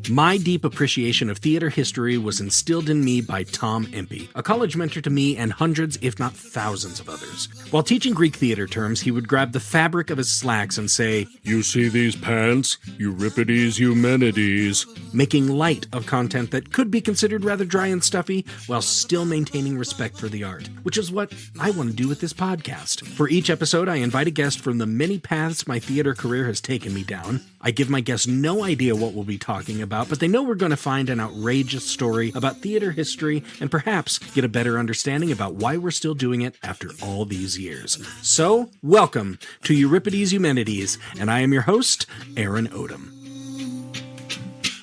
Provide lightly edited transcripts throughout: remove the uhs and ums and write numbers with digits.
My deep appreciation of theater history was instilled in me by Tom Empey, a college mentor to me and hundreds, if not thousands of others. While teaching Greek theater terms, he would grab the fabric of his slacks and say, "You see these pants? Euripides, Eumenides," making light of content that could be considered rather dry and stuffy while still maintaining respect for the art, which is what I want to do with this podcast. For each episode, I invite a guest from the many paths my theater career has taken me down. I give my guests no idea what we'll be talking about, but they know we're going to find an outrageous story about theater history and perhaps get a better understanding about why we're still doing it after all these years. So, welcome to Euripides Eumenides, and I am your host, Aaron Odom.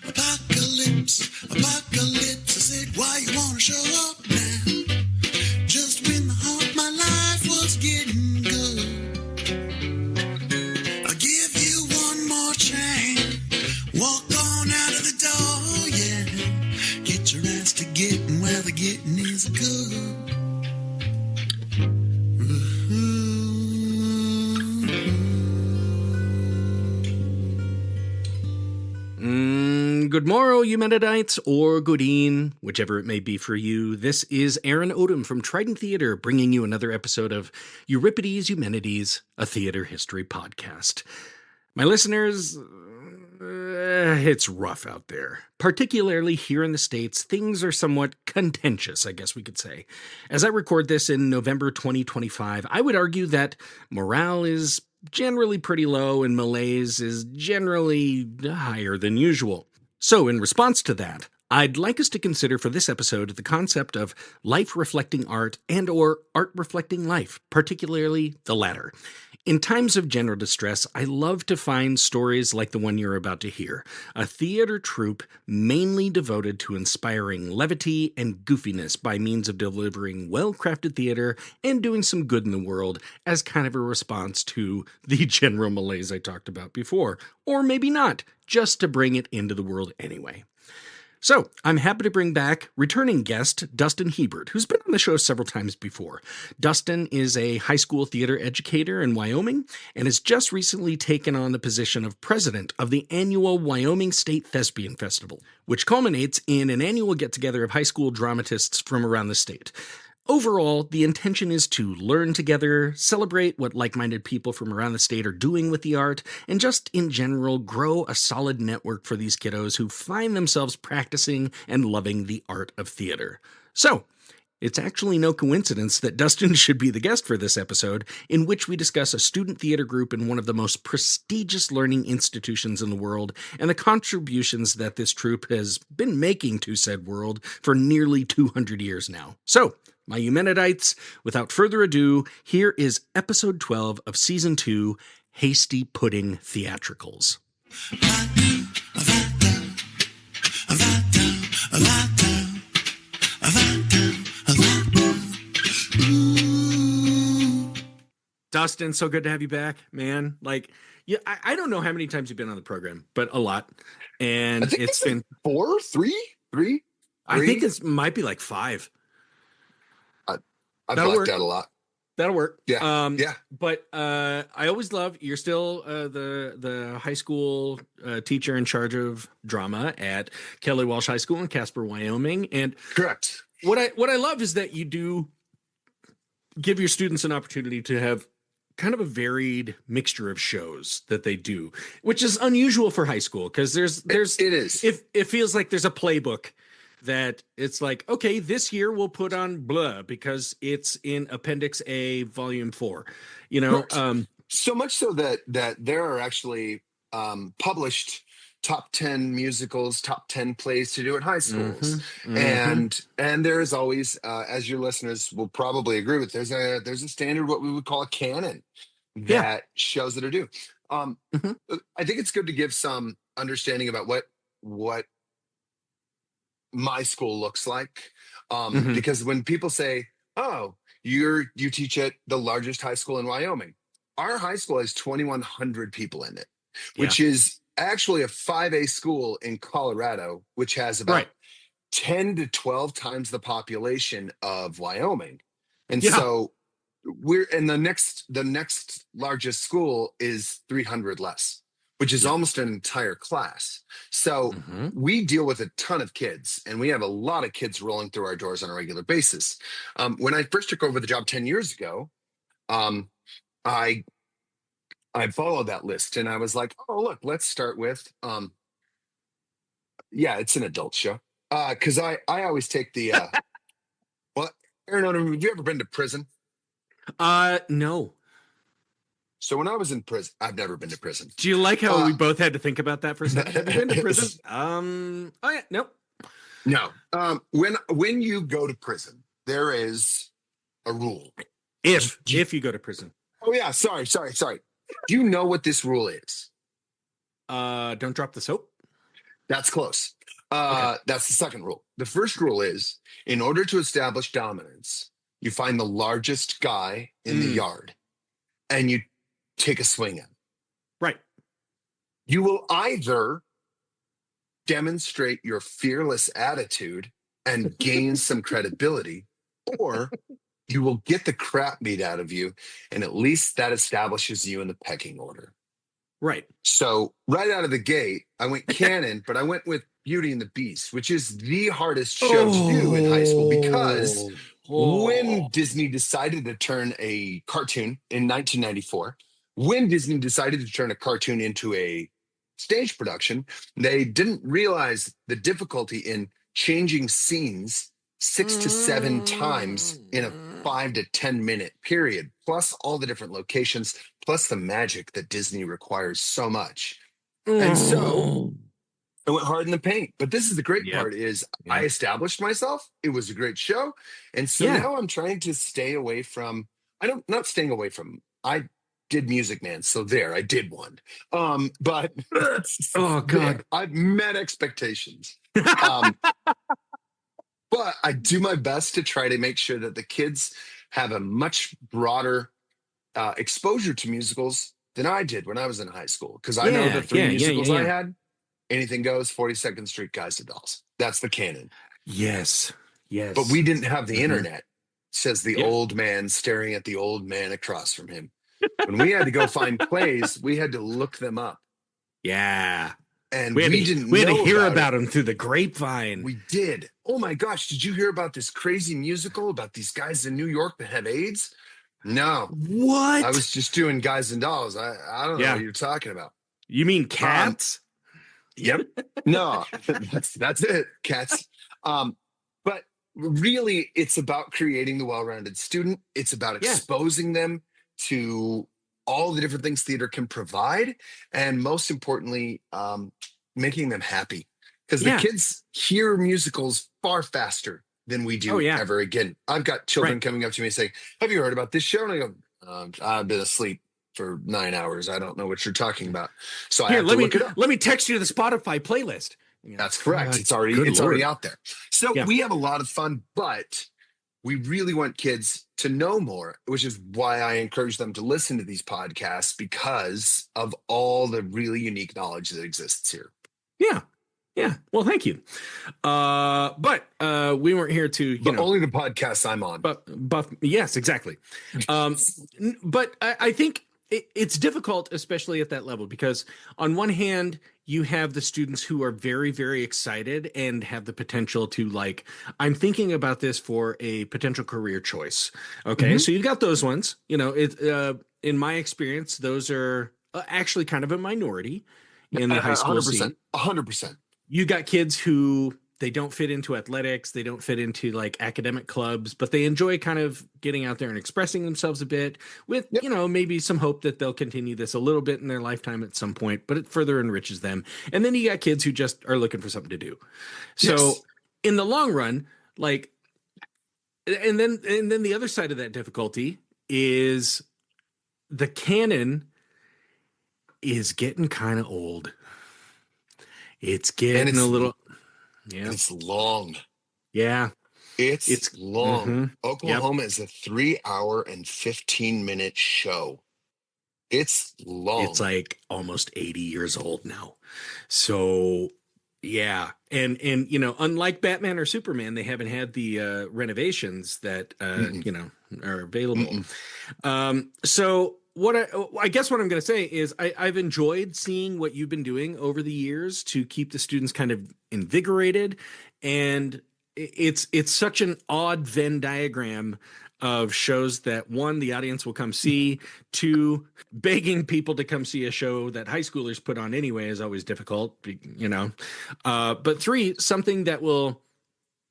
Apocalypse, apocalypse, I said, why you want to show up now? Just when the heart of my life was getting good. I'll give you one more chance. Walk on out of the door, yeah. Get your ass to getting where the getting is good. Good morrow, Eumenidites, or good e'en, whichever it may be for you. This is Aaron Odom from Trident Theater, bringing you another episode of Euripides Eumenides, a theater history podcast. My listeners, it's rough out there. Particularly here in the States, things are somewhat contentious, I guess we could say. As I record this in November 2025, I would argue that morale is generally pretty low and malaise is generally higher than usual. So, in response to that, I'd like us to consider for this episode the concept of life-reflecting art and or art-reflecting life, particularly the latter. In times of general distress, I love to find stories like the one you're about to hear, a theater troupe mainly devoted to inspiring levity and goofiness by means of delivering well-crafted theater and doing some good in the world as kind of a response to the general malaise I talked about before, or maybe not, just to bring it into the world anyway. So, I'm happy to bring back returning guest Dustin Hebert, who's been on the show several times before. Dustin is a high school theater educator in Wyoming and has just recently taken on the position of president of the annual Wyoming State Thespian Festival, which culminates in an annual get-together of high school dramatists from around the state. Overall, the intention is to learn together, celebrate what like-minded people from around the state are doing with the art, and just in general grow a solid network for these kiddos who find themselves practicing and loving the art of theater. So, it's actually no coincidence that Dustin should be the guest for this episode, in which we discuss a student theater group in one of the most prestigious learning institutions in the world and the contributions that this troupe has been making to said world for nearly 200 years now. So, my Eumenidites, without further ado, here is episode 12 of season 2, Hasty Pudding Theatricals. Dustin, so good to have you back, man. Like, yeah, I don't know how many times you've been on the program, but a lot. And I think it's been three. I think it might be like 5. I've blacked out a lot. That'll work. Yeah. Yeah. But I always love, you're still the high school teacher in charge of drama at Kelly Walsh High School in Casper, Wyoming. And Correct. What I love is that you do give your students an opportunity to have kind of a varied mixture of shows that they do, which is unusual for high school because it is. It feels like there's a playbook that it's like, okay, this year we'll put on blah because it's in Appendix A, Volume 4. You know, so much so that there are actually published top 10 musicals, top 10 plays to do at high schools, and there is always, as your listeners will probably agree with, there's a standard, what we would call a canon, that shows that are due. I think it's good to give some understanding about what my school looks like, because when people say, oh, you teach at the largest high school in Wyoming, our high school has 2,100 people in it, which is actually a 5A school in Colorado, which has about 10 to 12 times the population of Wyoming. And so we're in the next largest school is 300 less. which is Yeah. almost an entire class. So Mm-hmm. we deal with a ton of kids, and we have a lot of kids rolling through our doors on a regular basis. When I first took over the job 10 years ago, um, I I followed that list, and I was like, oh, look, let's start with, yeah, it's an adult show. Because I always take the, well, Aaron Odom, have you ever been to prison? No. So when I was in prison, I've never been to prison. Do you like how Uh, we both had to think about that for a second? Have you been to prison? Oh yeah, nope. no. When you go to prison, there is a rule. If you go to prison. Oh yeah, sorry. Do you know what this rule is? Don't drop the soap. That's close. Okay. That's the second rule. The first rule is, in order to establish dominance, you find the largest guy in the yard and you take a swing at him. Right. You will either demonstrate your fearless attitude and gain some credibility, or you will get the crap beat out of you, and at least that establishes you in the pecking order. Right. So right out of the gate, I went canon, but I went with Beauty and the Beast, which is the hardest show to do in high school, because when Disney decided to turn a cartoon in 1994, when Disney decided to turn a cartoon into a stage production, they didn't realize the difficulty in changing scenes 6 to 7 times in a 5 to 10 minute period, plus all the different locations, plus the magic that Disney requires so much. And so I went hard in the paint. But this is the great part is I established myself. It was a great show. And so now I'm trying to stay away from, not staying away from, I did Music Man. So there, I did one. But oh God, I've met expectations. But I do my best to try to make sure that the kids have a much broader exposure to musicals than I did when I was in high school. Because I know the three musicals I had: Anything Goes, 42nd Street, Guys and Dolls. That's the canon. Yes. But we didn't have the internet, says the old man staring at the old man across from him. When we had to go find plays, we had to look them up. Yeah. And we had to hear about them through the grapevine. We did. Oh my gosh, did you hear about this crazy musical about these guys in New York that have AIDS? No. What? I was just doing Guys and Dolls. I don't know what you're talking about. You mean Cats? Yep. No, that's it. Cats. But really, it's about creating the well-rounded student. It's about exposing them to all the different things theater can provide, and most importantly, making them happy, because the kids hear musicals far faster than we do ever again. I've got children coming up to me saying, have you heard about this show? And I go, I've been asleep for 9 hours. I don't know what you're talking about. So I have to look it up. Let me text you the Spotify playlist. That's correct. It's already out there. So we have a lot of fun, but we really want kids to know more, which is why I encourage them to listen to these podcasts, because of all the really unique knowledge that exists here. Yeah. Yeah. Well, thank you. But we weren't here to, only the podcasts I'm on. But yes, exactly. But I think it's difficult, especially at that level, because on one hand, you have the students who are very, very excited and have the potential to I'm thinking about this for a potential career choice. Okay. So you've got those ones, in my experience, those are actually kind of a minority in the high school 100%, scene. 100%. You got kids who they don't fit into athletics. They don't fit into academic clubs, but they enjoy kind of getting out there and expressing themselves a bit with, maybe some hope that they'll continue this a little bit in their lifetime at some point, but it further enriches them. And then you got kids who just are looking for something to do. So in the long run, and then the other side of that difficulty is the canon is getting kind of old. It's getting a little... Yeah. It's long. Yeah. It's long. Oklahoma is a 3 hour and 15-minute show. It's long. It's almost 80 years old now. So yeah. And unlike Batman or Superman, they haven't had the renovations that are available. So I guess what I'm going to say is I've enjoyed seeing what you've been doing over the years to keep the students kind of invigorated, and it's such an odd Venn diagram of shows that, one, the audience will come see, two, begging people to come see a show that high schoolers put on anyway is always difficult, but three, something that will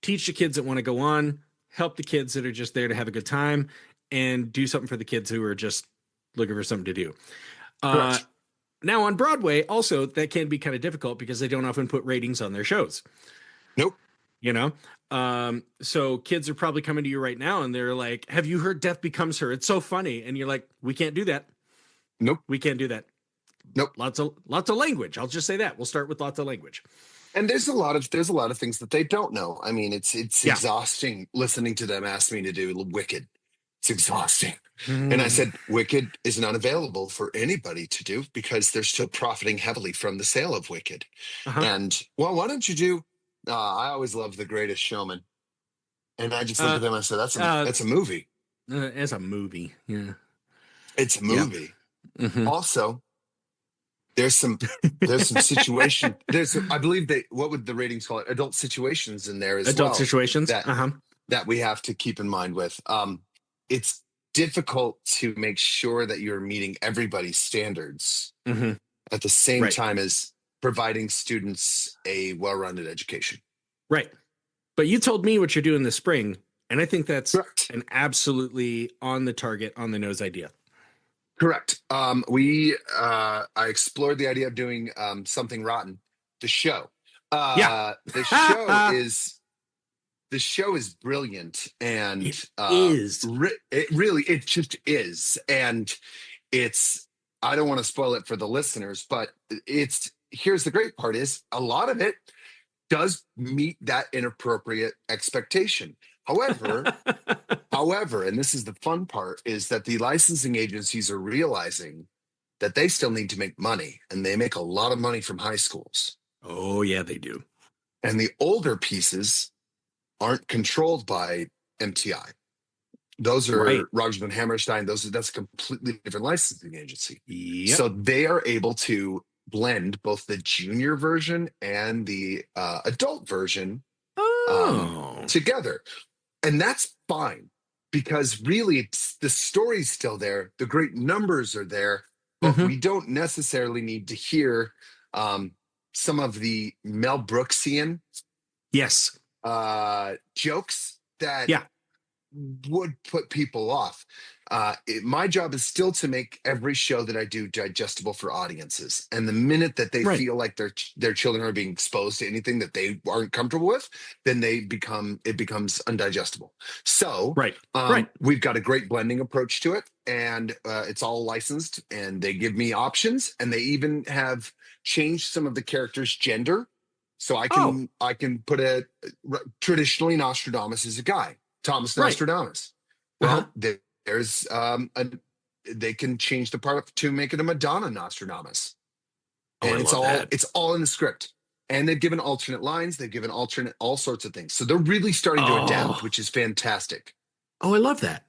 teach the kids that want to go on, help the kids that are just there to have a good time, and do something for the kids who are just looking for something to do. Now on Broadway, also, that can be kind of difficult because they don't often put ratings on their shows. Nope. So kids are probably coming to you right now and they're like, have you heard Death Becomes Her? It's so funny. And you're like, we can't do that. Nope. We can't do that. Nope. Lots of language. I'll just say that. We'll start with lots of language. And there's a lot of things that they don't know. I mean, it's exhausting listening to them ask me to do Wicked. It's exhausting. And I said, Wicked is not available for anybody to do because they're still profiting heavily from the sale of Wicked. And, well, why don't you do, I always loved The Greatest Showman. And I just looked at them and I said, that's a movie. It's a movie. Yeah. It's a movie. Yeah. Also, there's some situation. I believe what would the ratings call it? Adult situations in there as well. Adult situations. That we have to keep in mind with. It's difficult to make sure that you're meeting everybody's standards at the same time as providing students a well-rounded education. Right. But you told me what you're doing this spring, and I think that's correct. An absolutely on the target, on the nose idea. Correct. I explored the idea of doing Something Rotten, the show. The show is brilliant, and it is. It just is, and it's. I don't want to spoil it for the listeners, but here's the great part: is a lot of it does meet that inappropriate expectation. However, and this is the fun part, is that the licensing agencies are realizing that they still need to make money, and they make a lot of money from high schools. Oh, yeah, they do. And the older pieces aren't controlled by MTI. Those are Rodgers and Hammerstein. That's a completely different licensing agency. Yep. So they are able to blend both the junior version and the adult version together. And that's fine, because really the story's still there. The great numbers are there, but we don't necessarily need to hear some of the Mel Brooksian jokes that would put people off. My job is still to make every show that I do digestible for audiences. And the minute that they feel like their children are being exposed to anything that they aren't comfortable with, then it becomes undigestible. So we've got a great blending approach to it, and it's all licensed, and they give me options, and they even have changed some of the characters' gender. So I can put traditionally Nostradamus is a guy, Thomas Nostradamus. Well, there's they can change the part to make it a Madonna Nostradamus. And it's all in the script. And they've given alternate lines, they've given all sorts of things. So they're really starting to adapt, which is fantastic. Oh, I love that.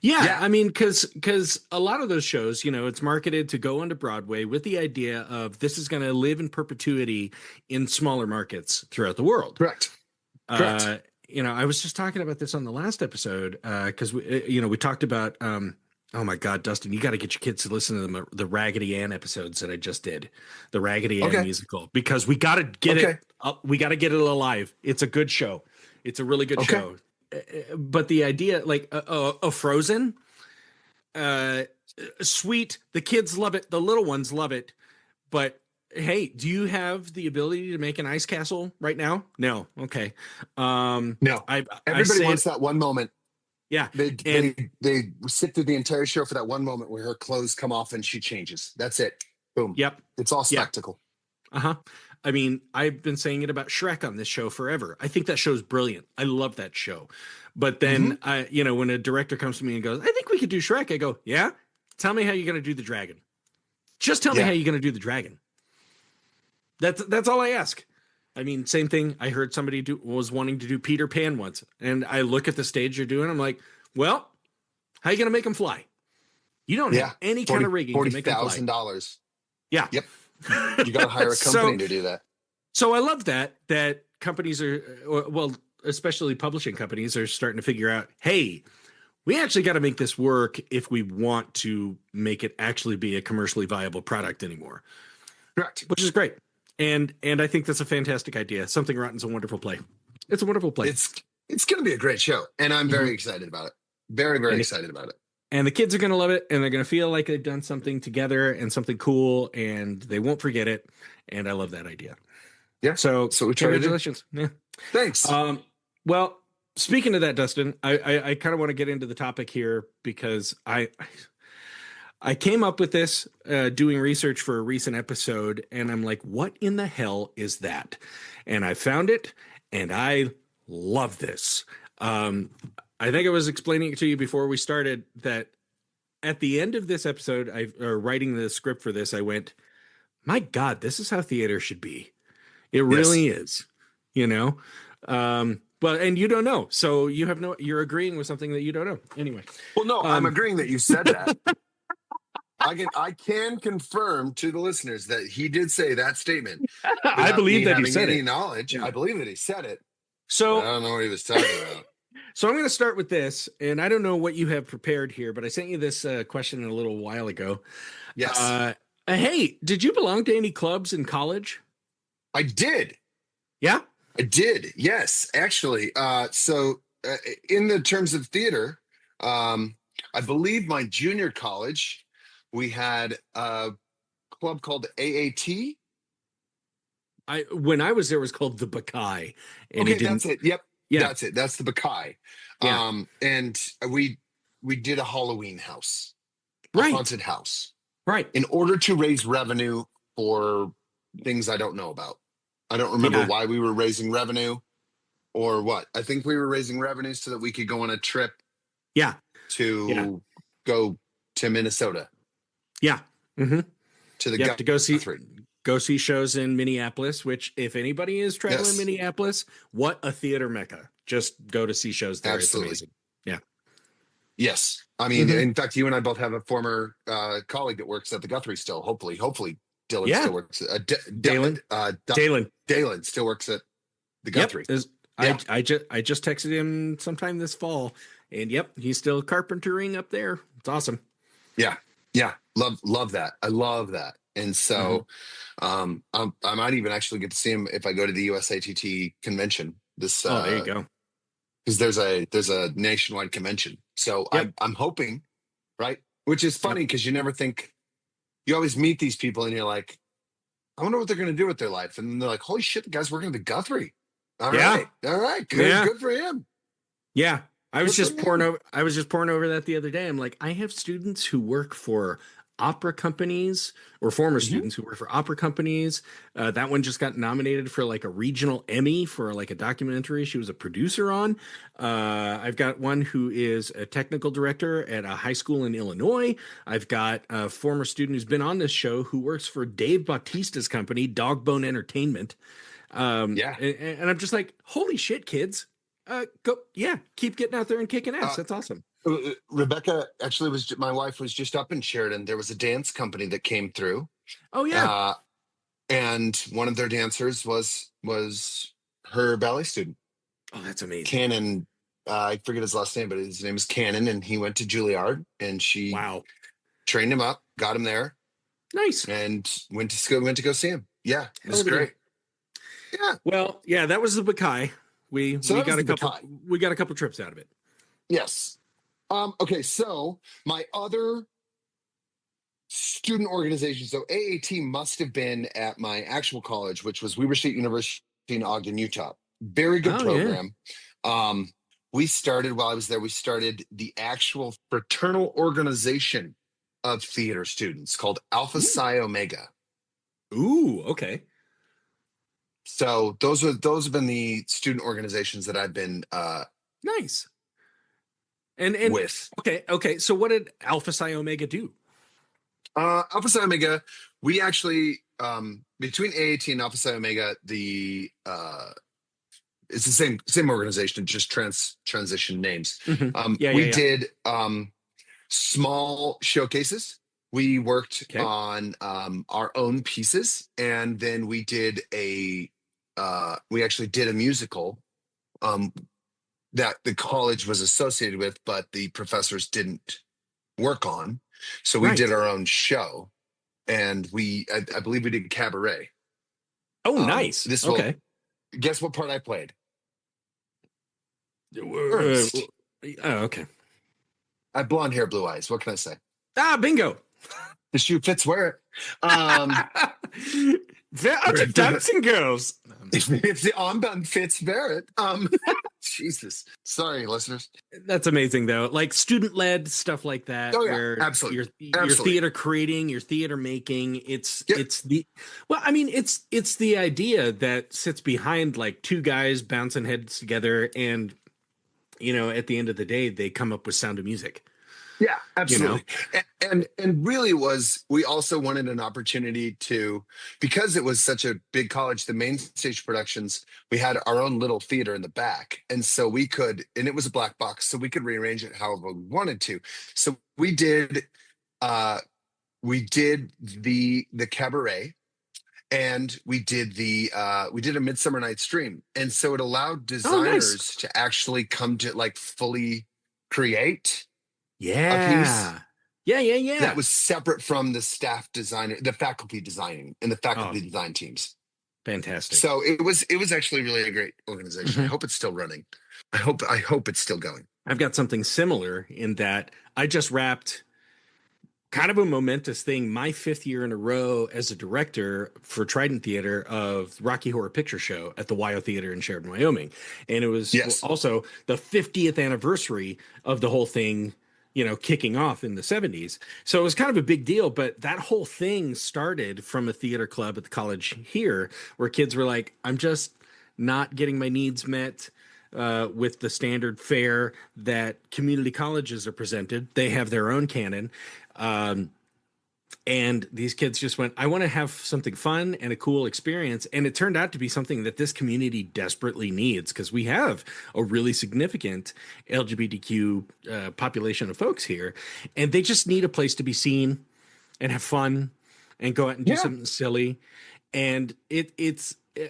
Yeah. I mean, because a lot of those shows, it's marketed to go onto Broadway with the idea of this is going to live in perpetuity in smaller markets throughout the world. Correct. I was just talking about this on the last episode because we talked about oh my God, Dustin, you got to get your kids to listen to the Raggedy Ann episodes that I just did, the Raggedy Ann musical, because we got to get it. We got to get it alive. It's a good show. It's a really good show. But the idea, like Frozen, sweet. The kids love it. The little ones love it. But hey, do you have the ability to make an ice castle right now? No. Okay. No. Everybody wants that one moment. Yeah. They sit through the entire show for that one moment where her clothes come off and she changes. That's it. Boom. Yep. It's all spectacle. I mean, I've been saying it about Shrek on this show forever. I think that show's brilliant. I love that show. But then, when a director comes to me and goes, I think we could do Shrek. I go, yeah? Tell me how you're going to do the dragon. Just tell me how you're going to do the dragon. That's all I ask. I mean, same thing. I heard somebody was wanting to do Peter Pan once. And I look at the stage you're doing. I'm like, well, how are you going to make him fly? You don't have any kind of rigging to make them fly. $40,000. Yeah. Yep. You got to hire a company to do that. So I love that companies are, well, especially publishing companies are starting to figure out, hey, we actually got to make this work if we want to make it actually be a commercially viable product anymore. Correct. Which is great. And I think that's a fantastic idea. Something Rotten's a wonderful play. It's a wonderful play. It's going to be a great show, and I'm very excited about it. Very, very excited about it. And the kids are going to love it, and they're going to feel like they've done something together and something cool, and they won't forget it. And I love that idea. Yeah. So we try congratulations. Yeah. Thanks. Well, speaking of that, Dustin, I kind of want to get into the topic here because I came up with this doing research for a recent episode, and I'm like, what in the hell is that? And I found it, and I love this. I think I was explaining it to you before we started that at the end of this episode, writing the script for this, I went, my God, this is how theater should be. It really is, you know? Well, and you don't know. So you're agreeing with something that you don't know. Anyway. Well, no, I'm agreeing that you said that. I can confirm to the listeners that he did say that statement. I believe that he said any it. Knowledge. Yeah. I believe that he said it. So I don't know what he was talking about. So I'm going to start with this, and I don't know what you have prepared here, but I sent you this question a little while ago. Yes. Hey, did you belong to any clubs in college? I did. Yeah? I did. Yes, actually. So in the terms of theater, I believe my junior college, we had a club called AAT. When I was there, it was called the Buckeye. And okay, that's it. Yep. Yeah. That's it. That's the Buckeye. Yeah. And we did a Halloween house, a haunted house. Right. In order to raise revenue for things I don't know about. I don't remember why we were raising revenue or what. I think we were raising revenue so that we could go on a trip. Yeah. To go to Minnesota. Yeah. Mm-hmm. To the to go see shows in Minneapolis, which if anybody is traveling Minneapolis, what a theater mecca. Just go to see shows there. Absolutely. It's amazing. Yeah. Yes. I mean, in fact, you and I both have a former colleague that works at the Guthrie still. Hopefully Dylan still works at Dalen still works at the Guthrie. I just texted him sometime this fall, and he's still carpentering up there. It's awesome. Yeah. Love that. I love that. And so I might even actually get to see him if I go to the USATT convention. There you go. Because there's a nationwide convention. So I'm hoping, right? Which is funny because you never think, you always meet these people and you're like, I wonder what they're going to do with their life. And they're like, holy shit, the guy's working at the Guthrie. All right. Good for him. Yeah. I was just pouring over that the other day. I'm like, I have students who work for opera companies, or former students who work for opera companies. That one just got nominated for like a regional Emmy for like a documentary she was a producer on. I've got one who is a technical director at a high school in Illinois. I've got a former student who's been on this show who works for Dave Bautista's company, Dogbone Entertainment. And I'm just like, holy shit, kids. Keep getting out there and kicking ass. That's awesome. Rebecca actually my wife was just up in Sheridan. There was a dance company that came through. Oh yeah. And one of their dancers was her ballet student. Oh, that's amazing. Cannon. I forget his last name, but his name is Cannon, and he went to Juilliard, and she trained him up, got him there. Nice. And went to go see him. Yeah, it was great. Yeah. Well, yeah, that was the Buckeye. We got a couple trips out of it. Yes. Okay, so my other student organization, so AAT must have been at my actual college, which was Weber State University in Ogden, Utah. Very good program. Yeah. We started, while I was there, we started the actual fraternal organization of theater students called Alpha Psi Omega. Ooh, okay. So those have been the student organizations that I've been nice. And with. Okay. So what did Alpha Psi Omega do? Alpha Psi Omega, we actually between AAT and Alpha Psi Omega, it's the same organization, just transition names. Mm-hmm. We did small showcases. We worked Okay. on our own pieces, and then we actually did a musical um, that the college was associated with, but the professors didn't work on. So we did Right. our own show, and I believe we did cabaret. Oh, nice. This will Okay. Guess what part I played? Uh, Ernst. oh, okay. I have blonde hair, blue eyes. What can I say? Ah, bingo. The shoe fits, wear it. They're out of dancing girls. If the armband fits, wear it. Jesus. Sorry, listeners. That's amazing, though. Like student-led stuff like that, Oh yeah, where absolutely. your Absolutely. theater creating, your theater making. It's Yep. it's the well, I mean, it's the idea that sits behind like two guys bouncing heads together, and at the end of the day, they come up with Sound of Music. Yeah, absolutely. And really we also wanted an opportunity to, because it was such a big college, the main stage productions, we had our own little theater in the back. And so and it was a black box, so we could rearrange it however we wanted to. So we did the cabaret, and we did a Midsummer Night's Dream. And so it allowed Oh, nice. designers to actually come to like fully create a piece Yeah. Yeah. that was separate from the staff designer, the faculty designing, and the Oh, faculty design teams. fantastic. So it was actually really a great organization. I hope it's still running. I hope it's still going. I've got something similar in that I just wrapped kind of a momentous thing, my 5th year in a row as a director for Trident Theater of Rocky Horror Picture Show at the WYO Theater in Sheridan, Wyoming. And it was Yes. also the 50th anniversary of the whole thing, kicking off in the 70s. So it was kind of a big deal, but that whole thing started from a theater club at the college here where kids were like, I'm just not getting my needs met with the standard fare that community colleges are presented. They have their own canon. And these kids just went, I want to have something fun and a cool experience. And it turned out to be something that this community desperately needs because we have a really significant LGBTQ population of folks here. And they just need a place to be seen and have fun and go out and do something silly. And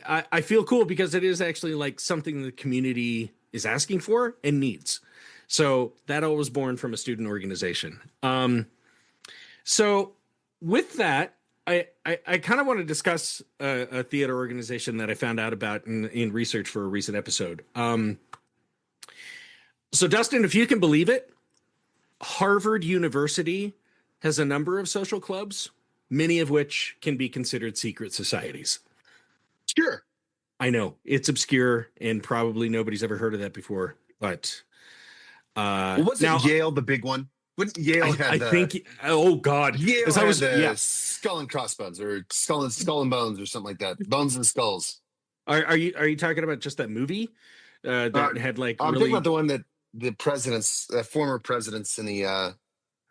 I feel cool because it is actually like something the community is asking for and needs. So that all was born from a student organization. So with that, I kind of want to discuss a theater organization that I found out about in research for a recent episode. So Dustin, if you can believe it, Harvard University has a number of social clubs, many of which can be considered secret societies. Sure. I know it's obscure and probably nobody's ever heard of that before, but Wasn't Yale the big one? Wouldn't Yale I think. Oh God! Yale As I was, the skull and crossbones, or skull and bones, or something like that. Bones and skulls. Are you talking about just that movie that had like I'm really? thinking about the one that the former presidents in the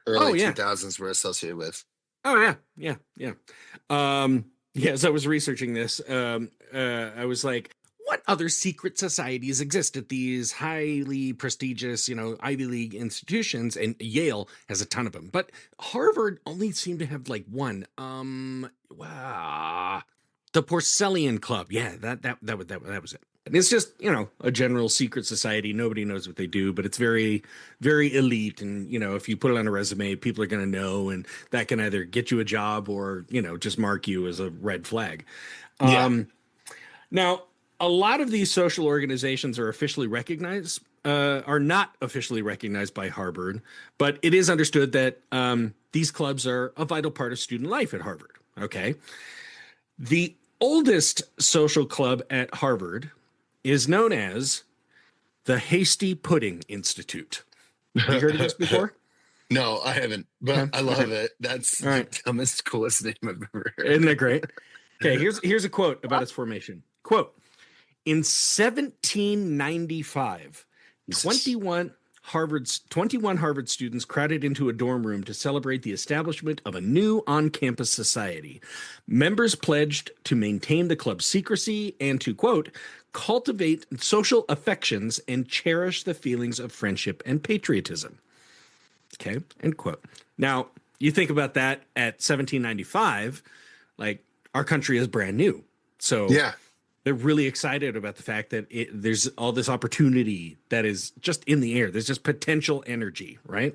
early 2000s were associated with. Oh yeah. As I was researching this, I was like, what other secret societies exist at these highly prestigious, Ivy League institutions? And Yale has a ton of them, but Harvard only seemed to have like one. The Porcellian Club. Yeah, that was it. And it's just, a general secret society. Nobody knows what they do, but it's very, very elite. And, if you put it on a resume, people are going to know, and that can either get you a job or, just mark you as a red flag. Now, a lot of these social organizations are not officially recognized by Harvard, but it is understood that these clubs are a vital part of student life at Harvard. Okay. The oldest social club at Harvard is known as the Hasty Pudding Institute. Have you heard of this before? No, I haven't, but I love it. That's the dumbest, coolest name I've ever heard. Isn't that great? Okay, here's a quote about its formation. Quote, in 1795, 21 Harvard students crowded into a dorm room to celebrate the establishment of a new on-campus society. Members pledged to maintain the club's secrecy and to, quote, cultivate social affections and cherish the feelings of friendship and patriotism. Okay, end quote. Now, you think about that at 1795, like our country is brand new. So Yeah. they're really excited about the fact that there's all this opportunity that is just in the air. There's just potential energy, right?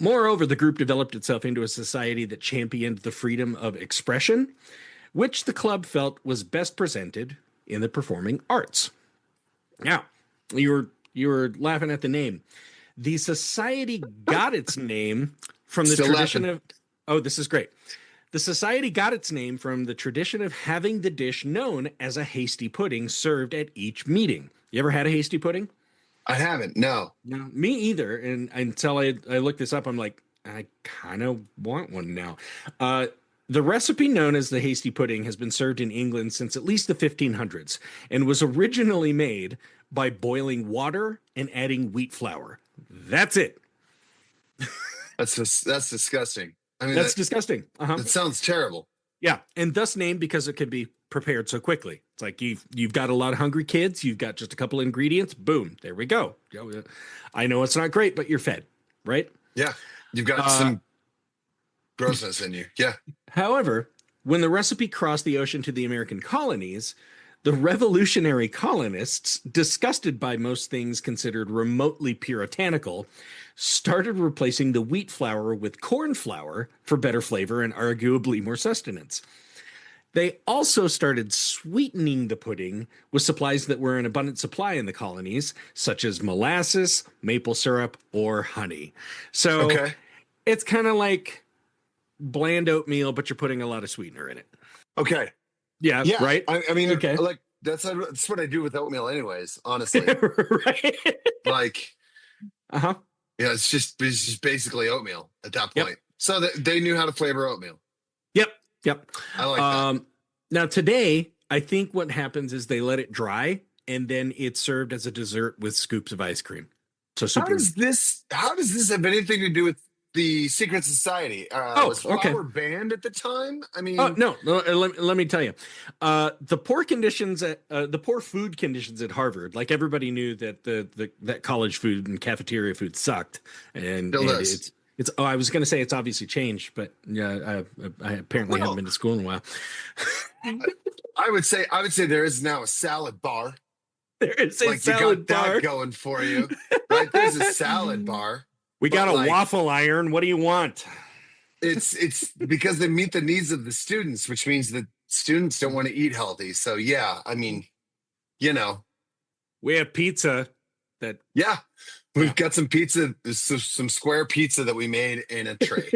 Moreover, the group developed itself into a society that championed the freedom of expression, which the club felt was best presented in the performing arts. Now, you were laughing at the name. The society got its name from the Still tradition laughing. of. Oh, this is great. The society got its name from the tradition of having the dish known as a hasty pudding served at each meeting. You ever had a hasty pudding? I haven't. No. No, me either. And until I looked this up, I'm like, I kind of want one now. The recipe known as the hasty pudding has been served in England since at least the 1500s and was originally made by boiling water and adding wheat flour. That's it. That's disgusting. I mean, That's disgusting. that sounds terrible. Yeah, and thus named because it could be prepared so quickly. It's like you've got a lot of hungry kids. You've got just a couple ingredients. Boom, there we go. I know it's not great, but you're fed, right? Yeah. You've got some grossness in you. Yeah. However, when the recipe crossed the ocean to the American colonies, the revolutionary colonists, disgusted by most things considered remotely puritanical, started replacing the wheat flour with corn flour for better flavor and arguably more sustenance. They also started sweetening the pudding with supplies that were in abundant supply in the colonies, such as molasses, maple syrup, or honey. So Okay. it's kind of like bland oatmeal, but you're putting a lot of sweetener in it. Okay. Yeah, Yeah. right? I mean, Okay. like that's what I do with oatmeal, anyways. Honestly, Right? like, Uh-huh. yeah, it's just basically oatmeal at that Yep. point. So they knew how to flavor oatmeal. Yep. I like that. Now today, I think what happens is they let it dry and then it's served as a dessert with scoops of ice cream. So How super. does this have anything to do with the secret society? Was okay. flour banned at the time? I mean, Oh no! Let me tell you, the poor conditions at the poor food conditions at Harvard. Like everybody knew that that college food and cafeteria food sucked, and Still does. it's. Oh, I was going to say it's obviously changed, but yeah, I apparently haven't been to school in a while. I would say there is now a salad bar. There is a Like salad you got bar. that going for you, right? There's a salad bar. We got but, a like, waffle iron. What do you want? It's because they meet the needs of the students, which means that students don't want to eat healthy. So yeah, I mean, you know, We have pizza. That yeah, we've got some pizza, some square pizza that we made in a tray,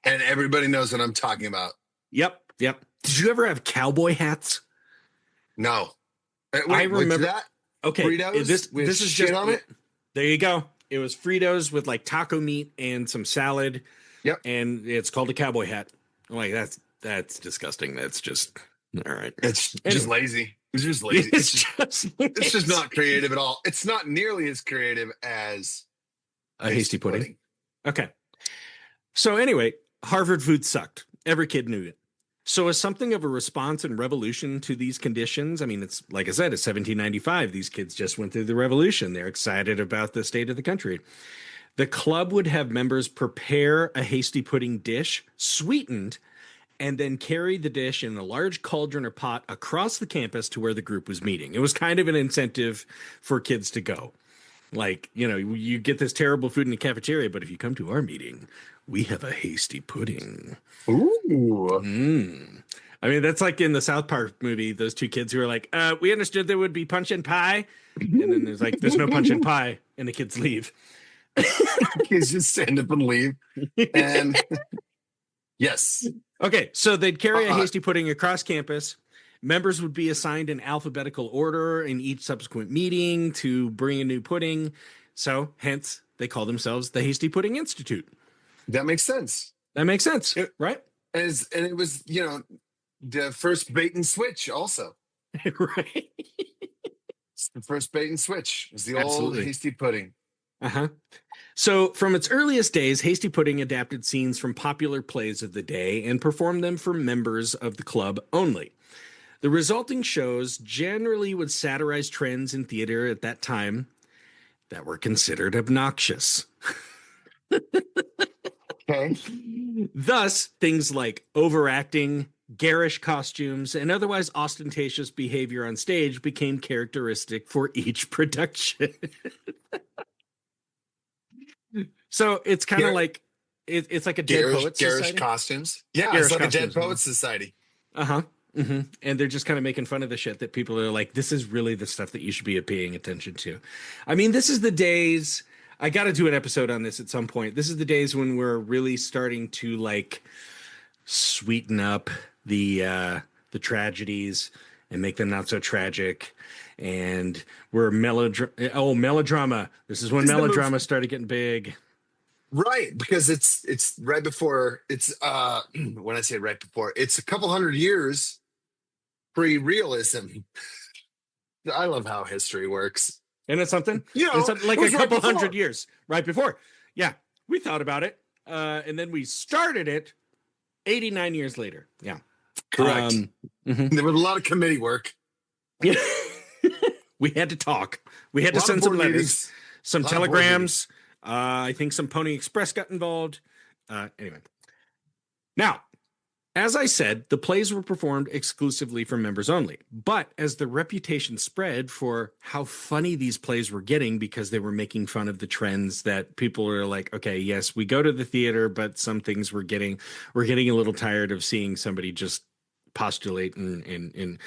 and everybody knows what I'm talking about. Yep. Did you ever have cowboy hats? No, wait, I what's remember- that. Okay, Fritos this with is shit just on it? There you go. It was Fritos with like taco meat and some salad. Yep. And it's called a cowboy hat. I'm like, that's disgusting. That's just all right. It's just Anyway. lazy. It's just lazy. It's just not lazy. creative at all. It's not nearly as creative as A hasty pudding. Okay. So anyway, Harvard food sucked. Every kid knew it. So as something of a response and revolution to these conditions, I mean, it's like I said, it's 1795. These kids just went through the revolution. They're excited about the state of the country. The club would have members prepare a hasty pudding dish, sweetened, and then carry the dish in a large cauldron or pot across the campus to where the group was meeting. It was kind of an incentive for kids to go. Like, you know, you get this terrible food in the cafeteria, but if you come to our meeting, we have a hasty pudding. Ooh. I mean, that's like in the South Park movie, those two kids who are like, we understood there would be punch and pie. And then there's like, there's no punch and pie. And the kids leave. Kids just stand up and leave. And yes. Okay, so they'd carry a hasty pudding across campus. Members would be assigned an alphabetical order in each subsequent meeting to bring a new pudding. So, hence, they call themselves the Hasty Pudding Institute. That makes sense. That makes sense, right? And it was, you know, the first bait and switch also. Right. It's the first bait and switch. It was the Absolutely. old hasty pudding. Uh-huh. So, from its earliest days, Hasty Pudding adapted scenes from popular plays of the day and performed them for members of the club only. The resulting shows generally would satirize trends in theater at that time. that were considered obnoxious. Okay. Thus, things like overacting, garish costumes, and otherwise ostentatious behavior on stage became characteristic for each production. So it's kind of like it's like a Dead Poets Garish Society. costumes. Yeah, Garish it's like costumes, a Dead Poets Society. Uh-huh. And they're just kind of making fun of the shit that people are like, this is really the stuff that you should be paying attention to. I mean, this is the days. I got to do an episode on this at some point. This is the days when we're really starting to like sweeten up the tragedies and make them not so tragic. And we're melodrama. This is when melodrama started getting big. Right, because it's right before when I say right before, it's a couple hundred years pre-realism. I love how history works. And it's something, You know, it's something like it a was right couple before. hundred years right before. Yeah, we thought about it. And then we started it 89 years later. Yeah. Correct. There was a lot of committee work. Yeah. We had to talk. We had to send some letters, some telegrams. I think some Pony Express got involved. Anyway. Now, as I said, the plays were performed exclusively for members only. But as the reputation spread for how funny these plays were getting because they were making fun of the trends that people were like, okay, yes, we go to the theater, but some things we're getting a little tired of seeing somebody just postulate and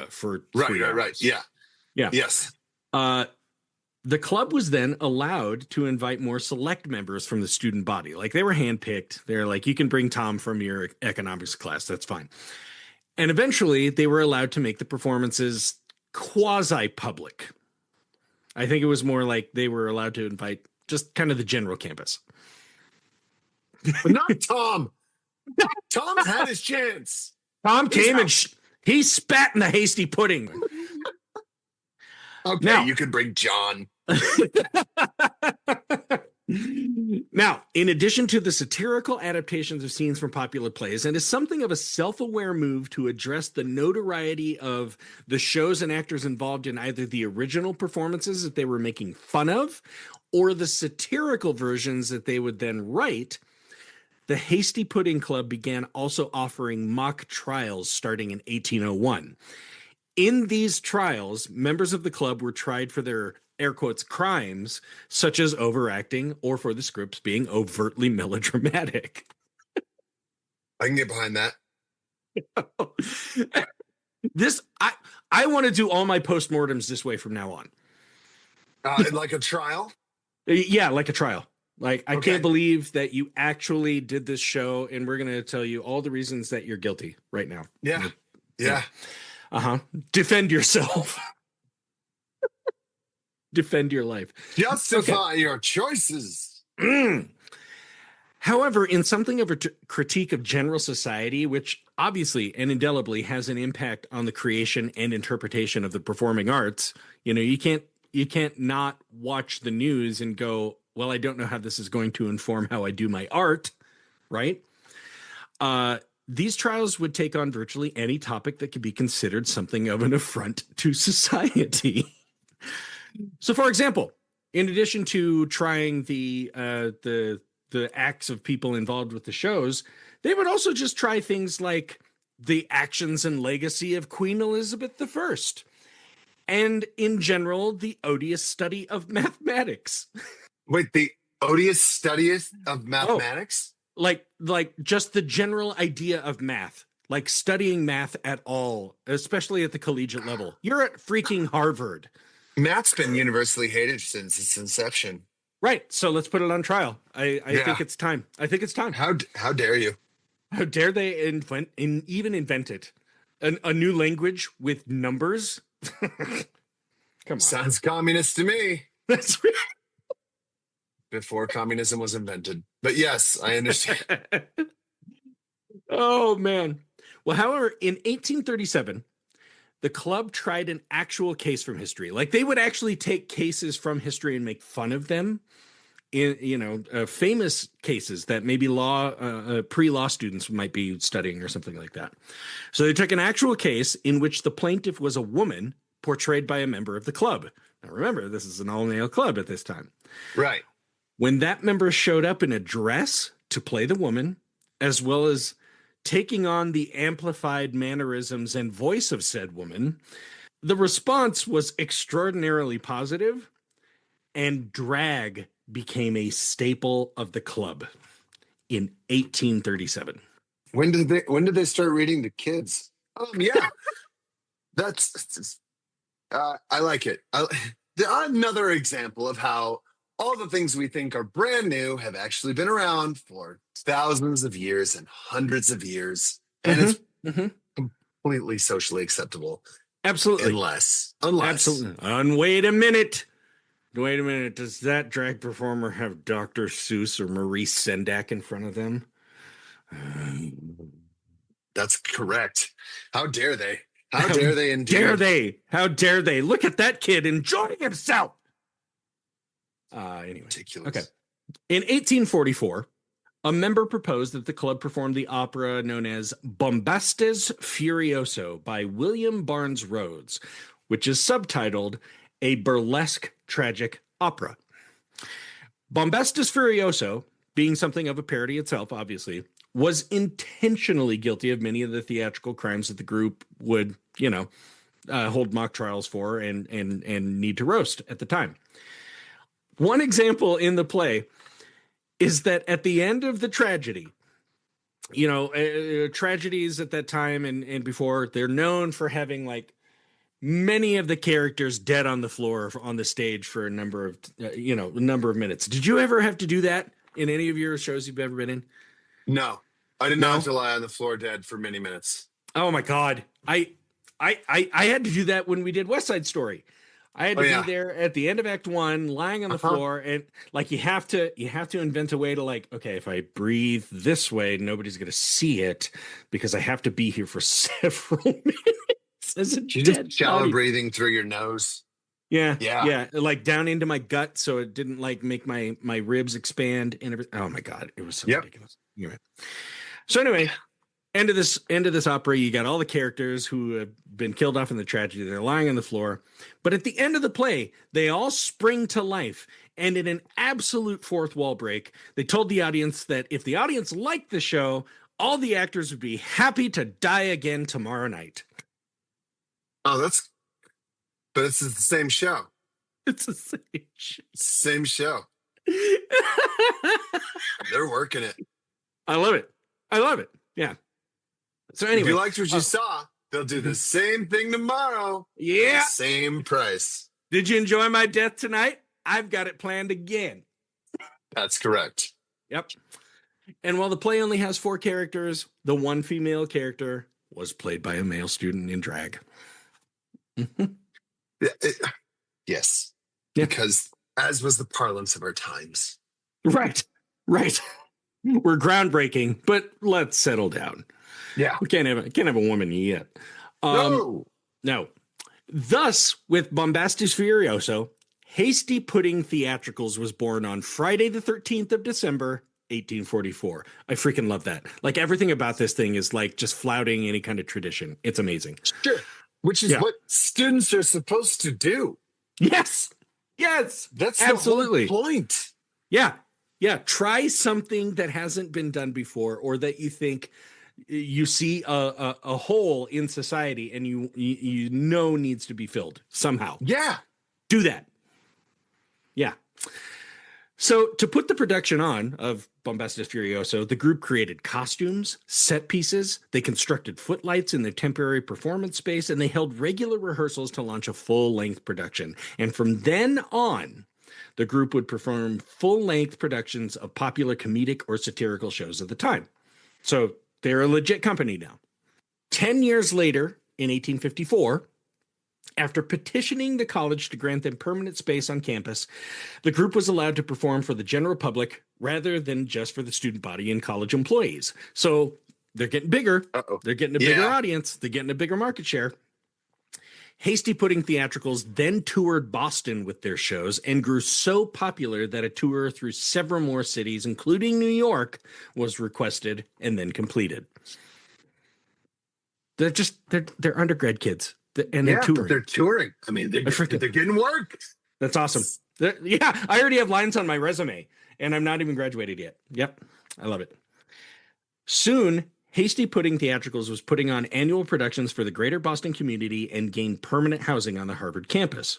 for 3 hours. Right. Yeah. Yes. The club was then allowed to invite more select members from the student body. Like they were handpicked. They're like, you can bring Tom from your economics class. That's fine. And eventually they were allowed to make the performances quasi-public. I think it was more like they were allowed to invite just kind of the general campus. But not Tom. Tom had his chance. Tom came and he spat in the hasty pudding. Okay, now, you could bring John. Now, in addition to the satirical adaptations of scenes from popular plays, and as something of a self-aware move to address the notoriety of the shows and actors involved in either the original performances that they were making fun of or the satirical versions that they would then write, the Hasty Pudding Club began also offering mock trials starting in 1801. In these trials, members of the club were tried for their, air quotes, crimes, such as overacting or for the scripts being overtly melodramatic. I can get behind that. I want to do all my postmortems this way from now on. Like a trial? Yeah, like a trial. Like, I Okay. can't believe that you actually did this show, and we're going to tell you all the reasons that you're guilty right now. Yeah. Defend yourself. Defend your life. Justify your choices. However, in something of a critique of general society, which obviously and indelibly has an impact on the creation and interpretation of the performing arts, you can't not watch the news and go, well, I don't know how this is going to inform how I do my art, right? These trials would take on virtually any topic that could be considered something of an affront to society. So, for example, in addition to trying the acts of people involved with the shows, they would also just try things like the actions and legacy of Queen Elizabeth I, and in general, the odious study of mathematics. Wait, the odious study of mathematics? Like just the general idea of math, like studying math at all, especially at the collegiate level. You're at freaking Harvard. Math's been universally hated since its inception. Right. So let's put it on trial. I think it's time. How dare you? How dare they even invent it? A new language with numbers? Come on. Sounds communist to me. That's right. Before communism was invented. But yes, I understand. Oh, man. Well, however, in 1837, the club tried an actual case from history. Like they would actually take cases from history and make fun of them in, famous cases that maybe pre-law students might be studying or something like that. So they took an actual case in which the plaintiff was a woman portrayed by a member of the club. Now remember, this is an all-male club at this time. Right. When that member showed up in a dress to play the woman, as well as taking on the amplified mannerisms and voice of said woman, the response was extraordinarily positive, and drag became a staple of the club in 1837. When did they start reading to kids? Yeah. That's I like it. Another example of how all the things we think are brand new have actually been around for thousands of years and hundreds of years, and it's completely socially acceptable. Absolutely. Unless. Absolutely. And wait a minute. Does that drag performer have Dr. Seuss or Maurice Sendak in front of them? That's correct. How dare they? How dare they indeed? How dare they? Look at that kid enjoying himself. Anyway. Ridiculous. Okay. In 1844, a member proposed that the club perform the opera known as Bombastes Furioso by William Barnes Rhodes, which is subtitled A Burlesque Tragic Opera. Bombastes Furioso, being something of a parody itself, obviously, was intentionally guilty of many of the theatrical crimes that the group would, hold mock trials for and need to roast at the time. One example in the play is that at the end of the tragedy, tragedies at that time and before, they're known for having like many of the characters dead on the floor on the stage for a number of minutes. Did you ever have to do that in any of your shows you've ever been in? No, I did not have to lie on the floor dead for many minutes. Oh my God. I had to do that when we did West Side Story. I had to be there at the end of Act 1, lying on the floor, and like you have to invent a way to like, okay, if I breathe this way, nobody's gonna see it because I have to be here for several minutes. As a you just shallow breathing through your nose. Yeah, like down into my gut, so it didn't like make my ribs expand and everything. Oh my God, it was so ridiculous. Anyway. So anyway. End of this opera, you got all the characters who have been killed off in the tragedy. They're lying on the floor. But at the end of the play, they all spring to life. And in an absolute fourth wall break, they told the audience that if the audience liked the show, all the actors would be happy to die again tomorrow night. Oh, but it's the same show. It's the same show. Same show. They're working it. I love it. Yeah. So anyway, if you liked what you saw, they'll do the same thing tomorrow. Yeah. Same price. Did you enjoy my death tonight? I've got it planned again. That's correct. Yep. And while the play only has 4 characters, the one female character was played by a male student in drag. Yes. Yeah. Because as was the parlance of our times. Right. We're groundbreaking, but let's settle down. Yeah. We can't have a woman yet. No. Thus, with Bombastes Furioso, Hasty Pudding Theatricals was born on Friday the 13th of December, 1844. I freaking love that. Like everything about this thing is like just flouting any kind of tradition. It's amazing. Sure. Which is what students are supposed to do. Yes. That's absolutely the whole point. Yeah. Try something that hasn't been done before, or that you think you see a hole in society and you know needs to be filled somehow. Yeah. Do that. Yeah. So to put the production on of Bombastes Furioso, the group created costumes, set pieces, they constructed footlights in their temporary performance space, and they held regular rehearsals to launch a full-length production. And from then on, the group would perform full-length productions of popular comedic or satirical shows of the time. So they're a legit company now. 10 years later, in 1854, after petitioning the college to grant them permanent space on campus, the group was allowed to perform for the general public rather than just for the student body and college employees. So they're getting bigger. They're getting a bigger audience. They're getting a bigger market share. Hasty Pudding Theatricals then toured Boston with their shows and grew so popular that a tour through several more cities, including New York, was requested and then completed. They're undergrad kids. And they're touring. But they're touring. I mean, they're getting work. That's awesome. Yeah, I already have lines on my resume, and I'm not even graduated yet. Yep, I love it. Soon, Hasty Pudding Theatricals was putting on annual productions for the greater Boston community and gained permanent housing on the Harvard campus.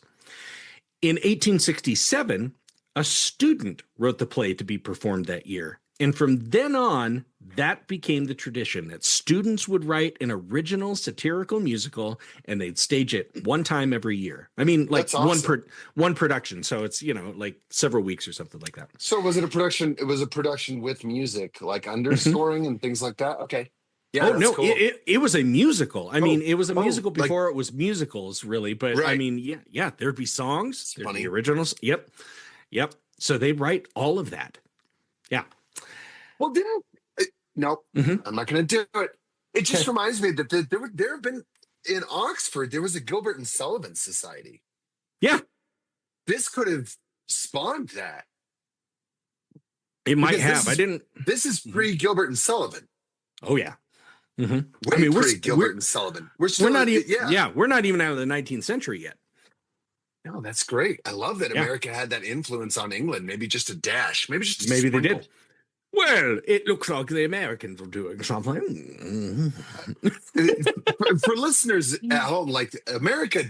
In 1867, a student wrote the play to be performed that year. And from then on, that became the tradition that students would write an original satirical musical and they'd stage it one time every year. I mean, like awesome. one production. So it's, like several weeks or something like that. So was it a production? It was a production with music, like underscoring and things like that. Okay. Yeah. Oh, no, cool. It was a musical. I mean, it was a musical before it was musicals, really. But right. I mean, yeah, there'd be songs, there'd be originals. Yep. So they'd write all of that. Yeah. Well, no, I'm not going to do it. It just reminds me that there have been in Oxford, there was a Gilbert and Sullivan Society. Yeah. This could have spawned that. It might have. This is pre-Gilbert and Sullivan. Oh, yeah. Mm-hmm. I mean, we're Gilbert and Sullivan. We're not even. We're not even out of the 19th century yet. No, that's great. I love that America had that influence on England. Maybe just a dash. Maybe they did. Well, it looks like the Americans are doing something. For listeners at home, like America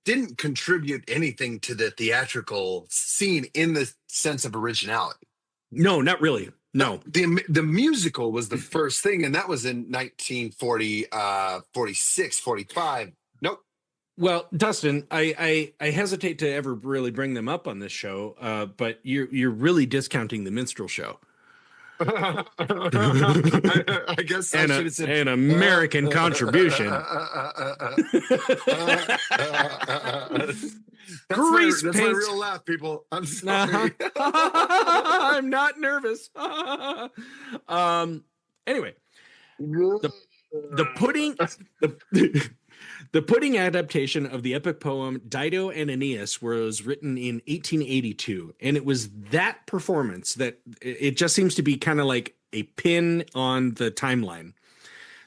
didn't contribute anything to the theatrical scene in the sense of originality. No, not really. No. The musical was the first thing, and that was in 1940, 46, 45. Nope. Well, Dustin, I hesitate to ever really bring them up on this show, but you're really discounting the minstrel show. I guess I should have said an American contribution. That's my real laugh, people. I'm sorry. I'm not nervous. Anyway, the pudding adaptation of the epic poem Dido and Aeneas was written in 1882, and it was that performance that it just seems to be kind of like a pin on the timeline.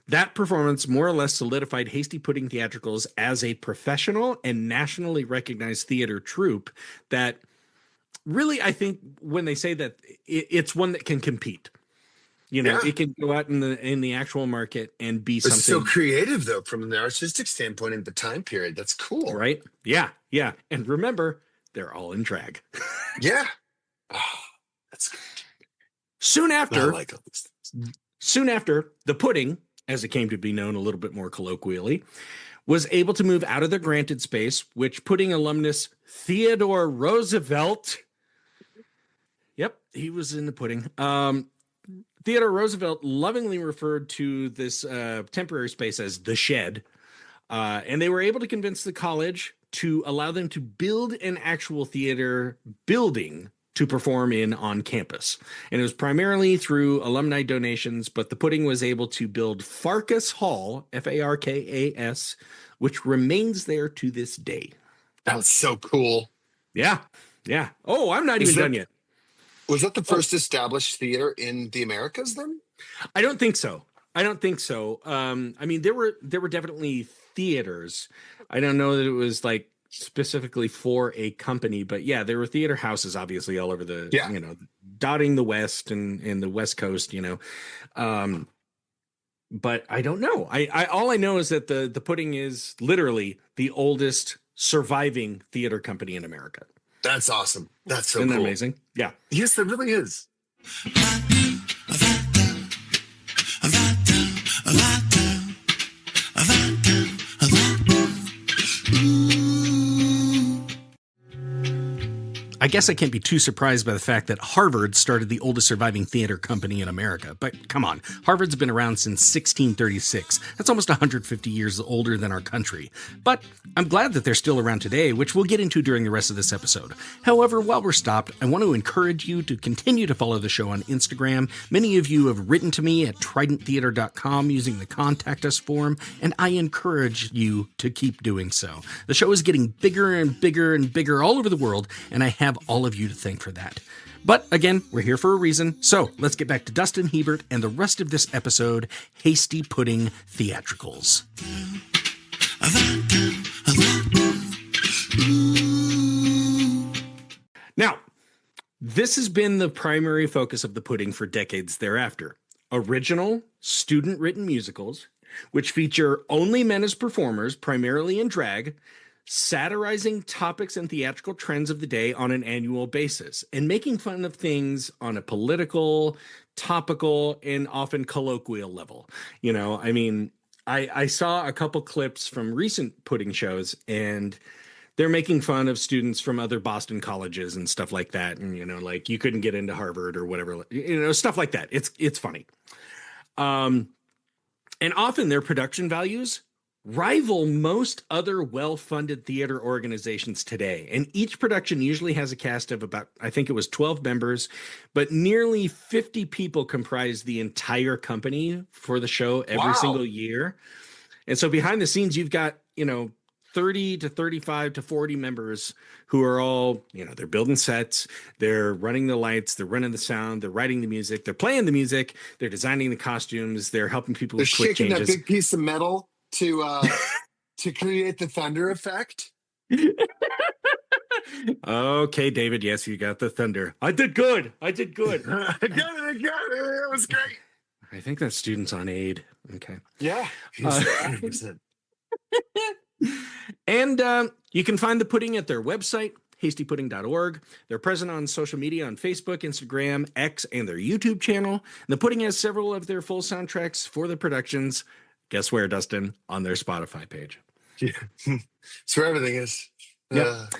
That performance more or less solidified Hasty Pudding Theatricals as a professional and nationally recognized theater troupe that really, I think when they say that, it's one that can compete. It can go out in the actual market and be something. It's so creative, though, from an artistic standpoint in the time period. That's cool. Right? Yeah. And remember, they're all in drag. Yeah. Oh, that's good. Soon after, I like all these things. the pudding, as it came to be known a little bit more colloquially, was able to move out of their granted space, which pudding alumnus Theodore Roosevelt, he was in the pudding, Theodore Roosevelt lovingly referred to this temporary space as the shed, and they were able to convince the college to allow them to build an actual theater building to perform in on campus. And it was primarily through alumni donations, but the pudding was able to build Farkas Hall, Farkas, which remains there to this day. That's so cool. Yeah. Oh, I'm not even done yet. Was that the first established theater in the Americas then? I don't think so. I mean, there were definitely theaters. I don't know that it was like specifically for a company, but yeah, there were theater houses obviously all over dotting the West and the West Coast, but I don't know. I all I know is that the pudding is literally the oldest surviving theater company in America. That's awesome. That's so Isn't cool. that amazing? Yeah. Yes, it really is. I guess I can't be too surprised by the fact that Harvard started the oldest surviving theater company in America. But come on, Harvard's been around since 1636. That's almost 150 years older than our country. But I'm glad that they're still around today, which we'll get into during the rest of this episode. However, while we're stopped, I want to encourage you to continue to follow the show on Instagram. Many of you have written to me at tridenttheater.com using the Contact Us form, and I encourage you to keep doing so. The show is getting bigger and bigger and bigger all over the world, and I have all of you to thank for that. But again, we're here for a reason, so let's get back to Dustin Hebert and the rest of this episode, Hasty Pudding Theatricals. Now, this has been the primary focus of the pudding for decades thereafter. Original, student-written musicals, which feature only men as performers, primarily in drag, satirizing topics and theatrical trends of the day on an annual basis, and making fun of things on a political, topical, and often colloquial level. You know, I mean, I saw a couple clips from recent pudding shows, and they're making fun of students from other Boston colleges and stuff like that. And, you know, like you couldn't get into Harvard or whatever, you know, stuff like that. It's funny. And often their production values rival most other well-funded theater organizations today. And each production usually has a cast of about, I think it was 12 members, but nearly 50 people comprise the entire company for the show every single year. And so behind the scenes, you've got, you know, 30 to 35 to 40 members who are all, you know, they're building sets, they're running the lights, they're running the sound, they're writing the music, they're playing the music, they're designing the costumes, they're helping people They're with quick shaking changes. that big piece of metal to create the thunder effect. Okay, David, yes, you got the thunder. I did good. I did good. I got it. It was great. I think that student's on aid. Okay. Yeah. 100%. And you can find the pudding at their website, hastypudding.org. They're present on social media on Facebook, Instagram, X, and their YouTube channel. And the pudding has several of their full soundtracks for the productions. Guess where, Dustin? On their Spotify page. Yeah. It's where everything is. Yep.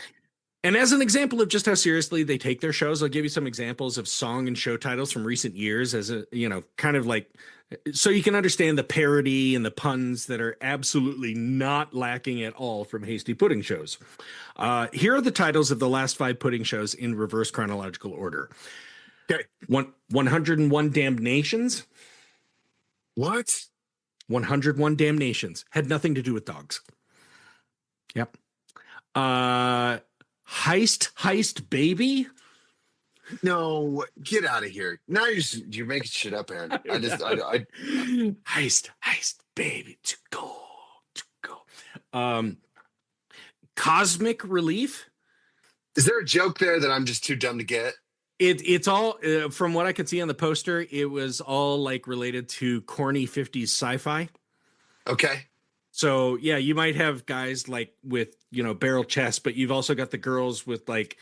And as an example of just how seriously they take their shows, I'll give you some examples of song and show titles from recent years as a, you know, kind of like, so you can understand the parody and the puns that are absolutely not lacking at all from Hasty Pudding shows. Here are the titles of the last 5 pudding shows in reverse chronological order. Okay. 101 Damnations. What? 101 Damnations. Had nothing to do with dogs. Yep. Heist Baby. No, get out of here. Now you're making shit up, Aaron. I Heist Baby to go. Cosmic Relief. Is there a joke there that I'm just too dumb to get? It's all from what I could see on the poster, it was all like related to corny 50s sci-fi. Okay. So yeah, you might have guys like with, you know, barrel chests, but you've also got the girls with like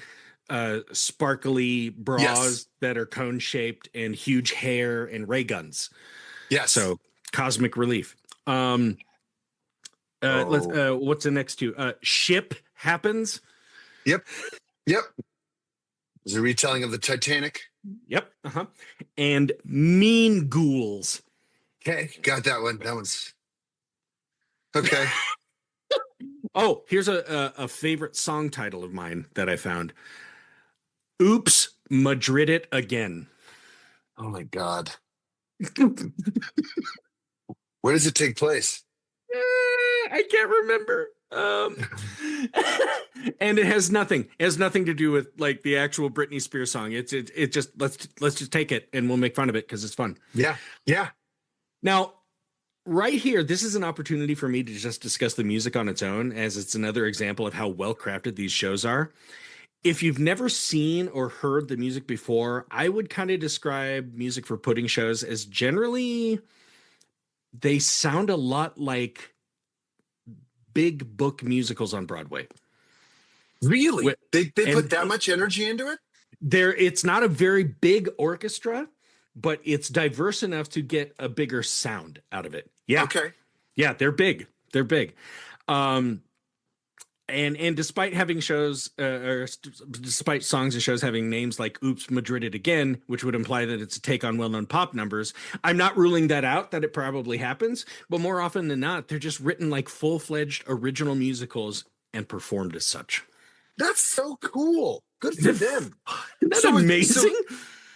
sparkly bras that are cone shaped and huge hair and ray guns. Yes. So Cosmic Relief. What's the next two? Ship Happens. Yep. Is a retelling of the Titanic. Yep. And Mean Ghouls. Okay, got that one. That one's okay. Oh, here's a favorite song title of mine that I found. Oops, Madrid It Again. Oh my God. Where does it take place? I can't remember. And it has nothing to do with like the actual Britney Spears song. It just let's just take it and we'll make fun of it because it's fun. Yeah. Now, right here, this is an opportunity for me to just discuss the music on its own, as it's another example of how well crafted these shows are. If you've never seen or heard the music before, I would kind of describe music for pudding shows as generally, they sound a lot like big book musicals on Broadway. Really? They put that much energy into it? It's not a very big orchestra, but it's diverse enough to get a bigger sound out of it. Yeah. Okay. Yeah, they're big. And despite having shows, despite songs and shows having names like Oops, Madrid It Again, which would imply that it's a take on well-known pop numbers, I'm not ruling that out, that it probably happens. But more often than not, they're just written like full-fledged original musicals and performed as such. That's so cool. Good for them. Isn't that amazing?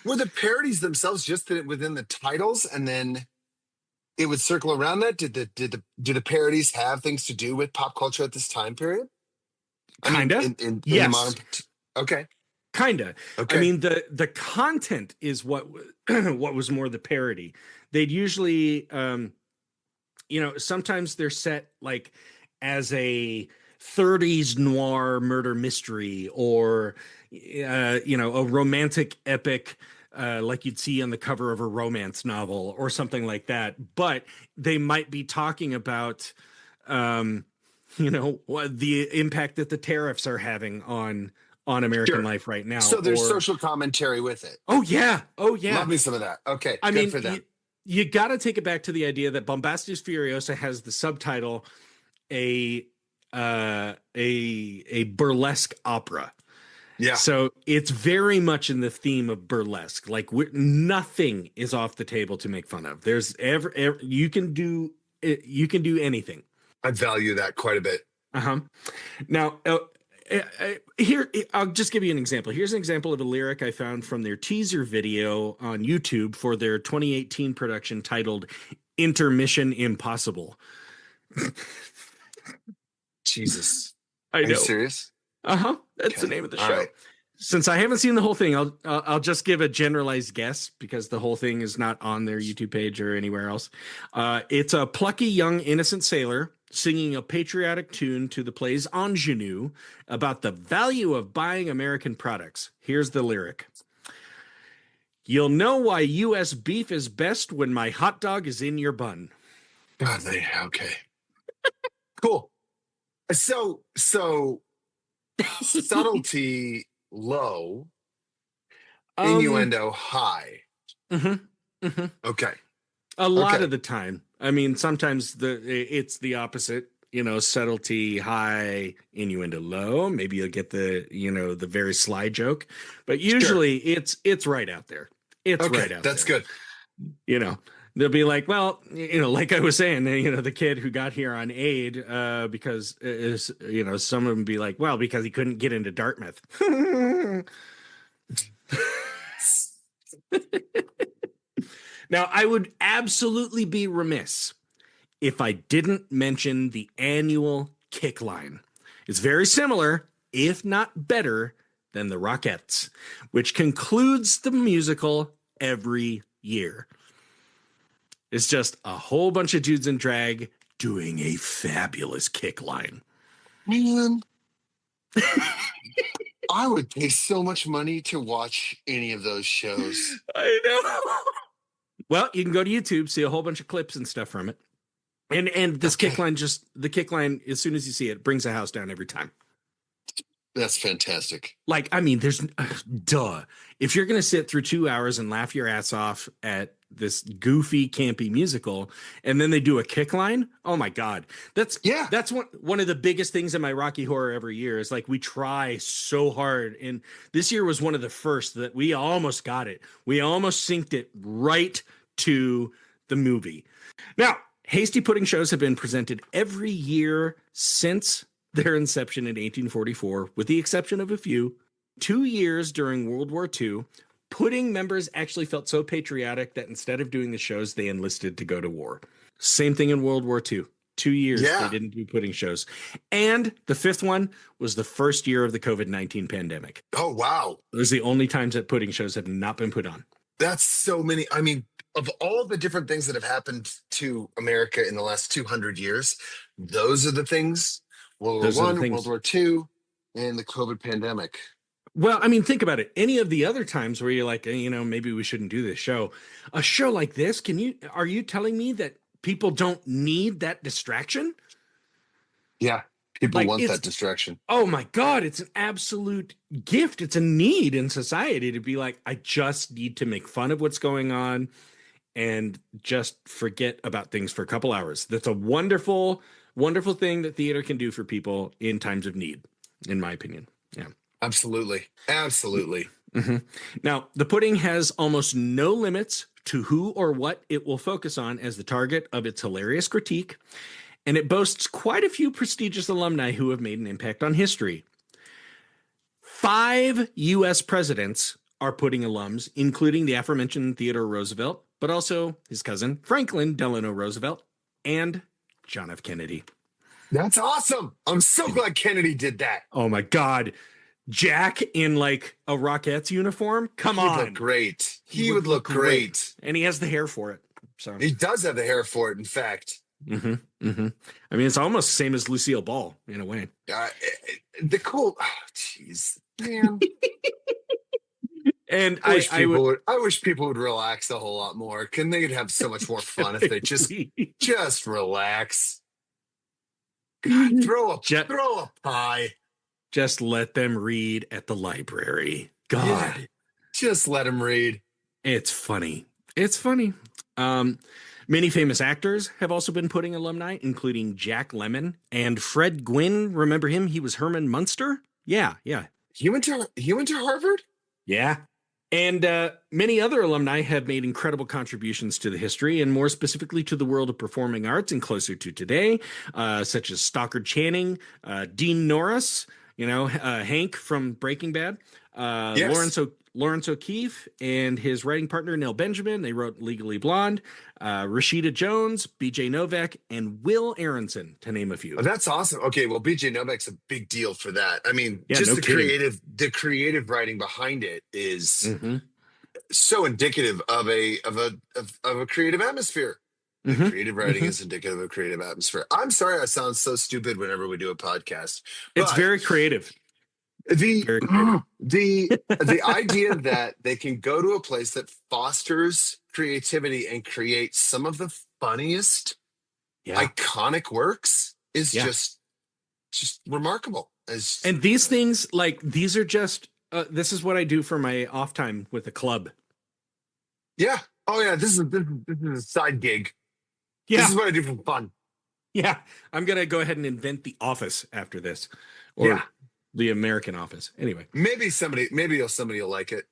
Were the parodies themselves just within the titles, and then it would circle around that? Do the parodies have things to do with pop culture at this time period? Kinda. In yes. the modern, okay. Kinda. Okay. I mean, the content is what was more the parody. They'd usually, sometimes they're set like as a 30s noir murder mystery, or a romantic epic, like you'd see on the cover of a romance novel or something like that. But they might be talking about the impact that the tariffs are having on American Sure. life right now. So there's Or social commentary with it. oh yeah, oh yeah. Love me some of that. Okay, I good mean, for them. you got to take it back to the idea that Bombastus Furiosa has the subtitle a burlesque opera. Yeah. So it's very much in the theme of burlesque. Like nothing is off the table to make fun of. There's you can do anything. I value that quite a bit. Now, here, I'll just give you an example. Here's an example of a lyric I found from their teaser video on YouTube for their 2018 production titled Intermission Impossible. Jesus. I know. Are you serious? That's the name of the All show. right. Since I haven't seen the whole thing, I'll just give a generalized guess because the whole thing is not on their YouTube page or anywhere else. It's a plucky young innocent sailor singing a patriotic tune to the play's ingenue about the value of buying American products. Here's the lyric. You'll know why U.S. beef is best when my hot dog is in your bun. Okay. Cool. So subtlety low, innuendo high. Okay. A lot of the time. I mean, sometimes it's the opposite. Subtlety high, innuendo low. Maybe you'll get the very sly joke, but usually it's right out there. It's right out there. That's good. They'll be like, well, like I was saying, the kid who got here on aid, because some of them be like, well, because he couldn't get into Dartmouth. Now, I would absolutely be remiss if I didn't mention the annual kick line. It's very similar, if not better, than the Rockettes, which concludes the musical every year. It's just a whole bunch of dudes in drag doing a fabulous kick line. Man, I would pay so much money to watch any of those shows. I know. Well, you can go to YouTube, see a whole bunch of clips and stuff from it. And this kick line, the kick line, as soon as you see it, brings the house down every time. That's fantastic. Like, I mean, there's duh. If you're going to sit through 2 hours and laugh your ass off at this goofy, campy musical, and then they do a kick line, oh my God. That's one of the biggest things in my Rocky Horror every year is like, we try so hard. And this year was one of the first that we almost got it. We almost synced it right to the movie. Now, Hasty Pudding shows have been presented every year since their inception in 1844, with the exception of a few. 2 years during World War II, Pudding members actually felt so patriotic that instead of doing the shows, they enlisted to go to war. Same thing in World War II. 2 years they didn't do Pudding shows. And the fifth one was the first year of the COVID-19 pandemic. Oh, wow. Those are the only times that Pudding shows have not been put on. That's so many. I mean, of all the different things that have happened to America in the last 200 years, those are the things. World War I, World War II, and the COVID pandemic. Well, I mean, think about it. Any of the other times where you're like, maybe we shouldn't do this show. A show like this, are you telling me that people don't need that distraction? Yeah, people want that distraction. Oh my God, it's an absolute gift. It's a need in society to be like, I just need to make fun of what's going on and just forget about things for a couple hours. That's a wonderful, wonderful thing that theater can do for people in times of need, in my opinion. Yeah. Absolutely. Absolutely. Mm-hmm. Now, the Pudding has almost no limits to who or what it will focus on as the target of its hilarious critique, and it boasts quite a few prestigious alumni who have made an impact on history. 5 U.S. presidents are Pudding alums, including the aforementioned Theodore Roosevelt, but also his cousin Franklin Delano Roosevelt and John F. Kennedy. That's awesome. I'm so glad Kennedy did that. Oh my God. Jack in like a Rockettes uniform? Come on. He'd look great. He would look great. And he has the hair for it. So he does have the hair for it, in fact. I mean, it's almost the same as Lucille Ball in a way. The cool, jeez, man. And I wish people would relax a whole lot more. They'd have so much more fun if they just relax. God, throw a pie. Just let them read at the library. God, yeah, just let them read. It's funny. It's funny. Many famous actors have also been putting alumni, including Jack Lemmon and Fred Gwynne. Remember him? He was Herman Munster. Yeah. He went to Harvard. Yeah. And many other alumni have made incredible contributions to the history and more specifically to the world of performing arts and closer to today, such as Stockard Channing, Dean Norris, Hank from Breaking Bad, Yes. Lawrence O'Keefe and his writing partner, Nell Benjamin. They wrote Legally Blonde, Rashida Jones, B.J. Novak, and Will Aronson, to name a few. Oh, that's awesome. Okay, well, B.J. Novak's a big deal for that. I mean, Yeah, just no the kidding. creative writing behind it is Mhm. so indicative of a creative atmosphere. Mhm. Creative writing is indicative of a creative atmosphere. I'm sorry I sound so stupid whenever we do a podcast. It's But very creative. the Very creative. the idea that they can go to a place that fosters creativity and create some of the funniest Yeah. iconic works is Yeah. just remarkable. And these things, these are just, this is what I do for my off time with the club. Yeah. Oh yeah. This is a side gig. Yeah. This is what I do for fun. Yeah. I'm going to go ahead and invent the Office after this. Or Yeah. the American Office. Anyway. Maybe somebody will like it.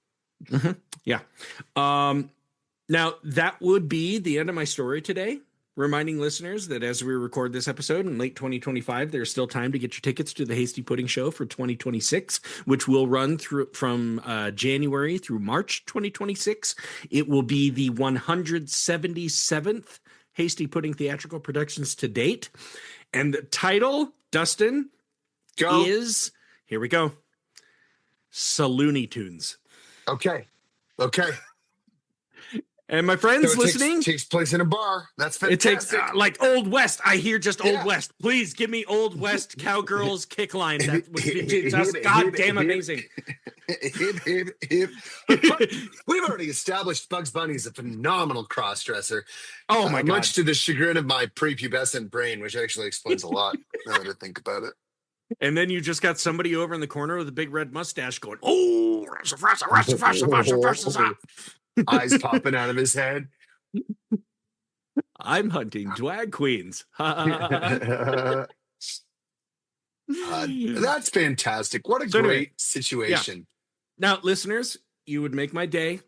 Yeah. Now, that would be the end of my story today. Reminding listeners that as we record this episode in late 2025, there's still time to get your tickets to the Hasty Pudding Show for 2026, which will run from January through March 2026. It will be the 177th Hasty Pudding Theatrical Productions to date. And the title, Dustin, is, here we go, Looney Tunes. Okay. And my friends listening, takes place in a bar. That's it fantastic. takes like Old West. I hear just Yeah. Old West. Please give me Old West cowgirls kick line. That would be just Hip, goddamn hip, amazing. Hip. We've already established Bugs Bunny is a phenomenal cross-dresser. Oh my God. Much to the chagrin of my prepubescent brain, which actually explains a lot now that I think about it. And then you just got somebody over in the corner with a big red mustache going, oh, Eyes popping out of his head. I'm hunting drag queens. That's fantastic. What a So anyway, great situation. Now, listeners, you would make my day.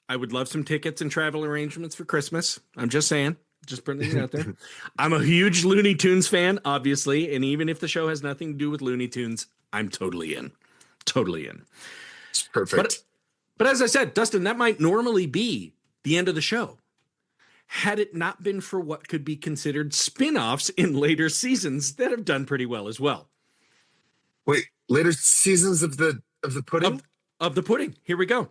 I would love some tickets and travel arrangements for Christmas. I'm just saying, just putting it out there. I'm a huge Looney Tunes fan, obviously. And even if the show has nothing to do with Looney Tunes, I'm totally in. Totally in. It's perfect. But as I said, Dustin, that might normally be the end of the show. Had it not been for what could be considered spin-offs in later seasons that have done pretty well as well. Wait, later seasons of the pudding? Of the pudding. Here we go.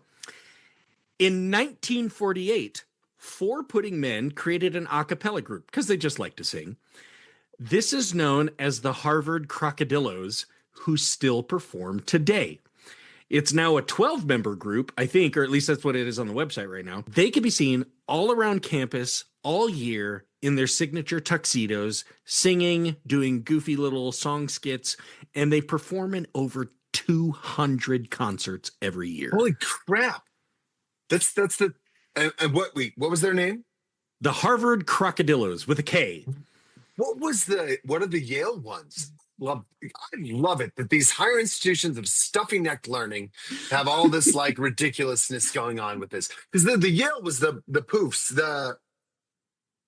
In 1948, 4 pudding men created an a cappella group because they just like to sing. This is known as the Harvard Crocodillos, who still perform today. It's now a 12-member group, I think, or at least that's what it is on the website right now. They can be seen all around campus all year in their signature tuxedos, singing, doing goofy little song skits, and they perform in over 200 concerts every year. Holy crap. That's the and what was their name? The Harvard Crocodillos with a K. What are the Yale ones? I love it that these higher institutions of stuffy necked learning have all this like ridiculousness going on with this. Because the Yale was the poofs,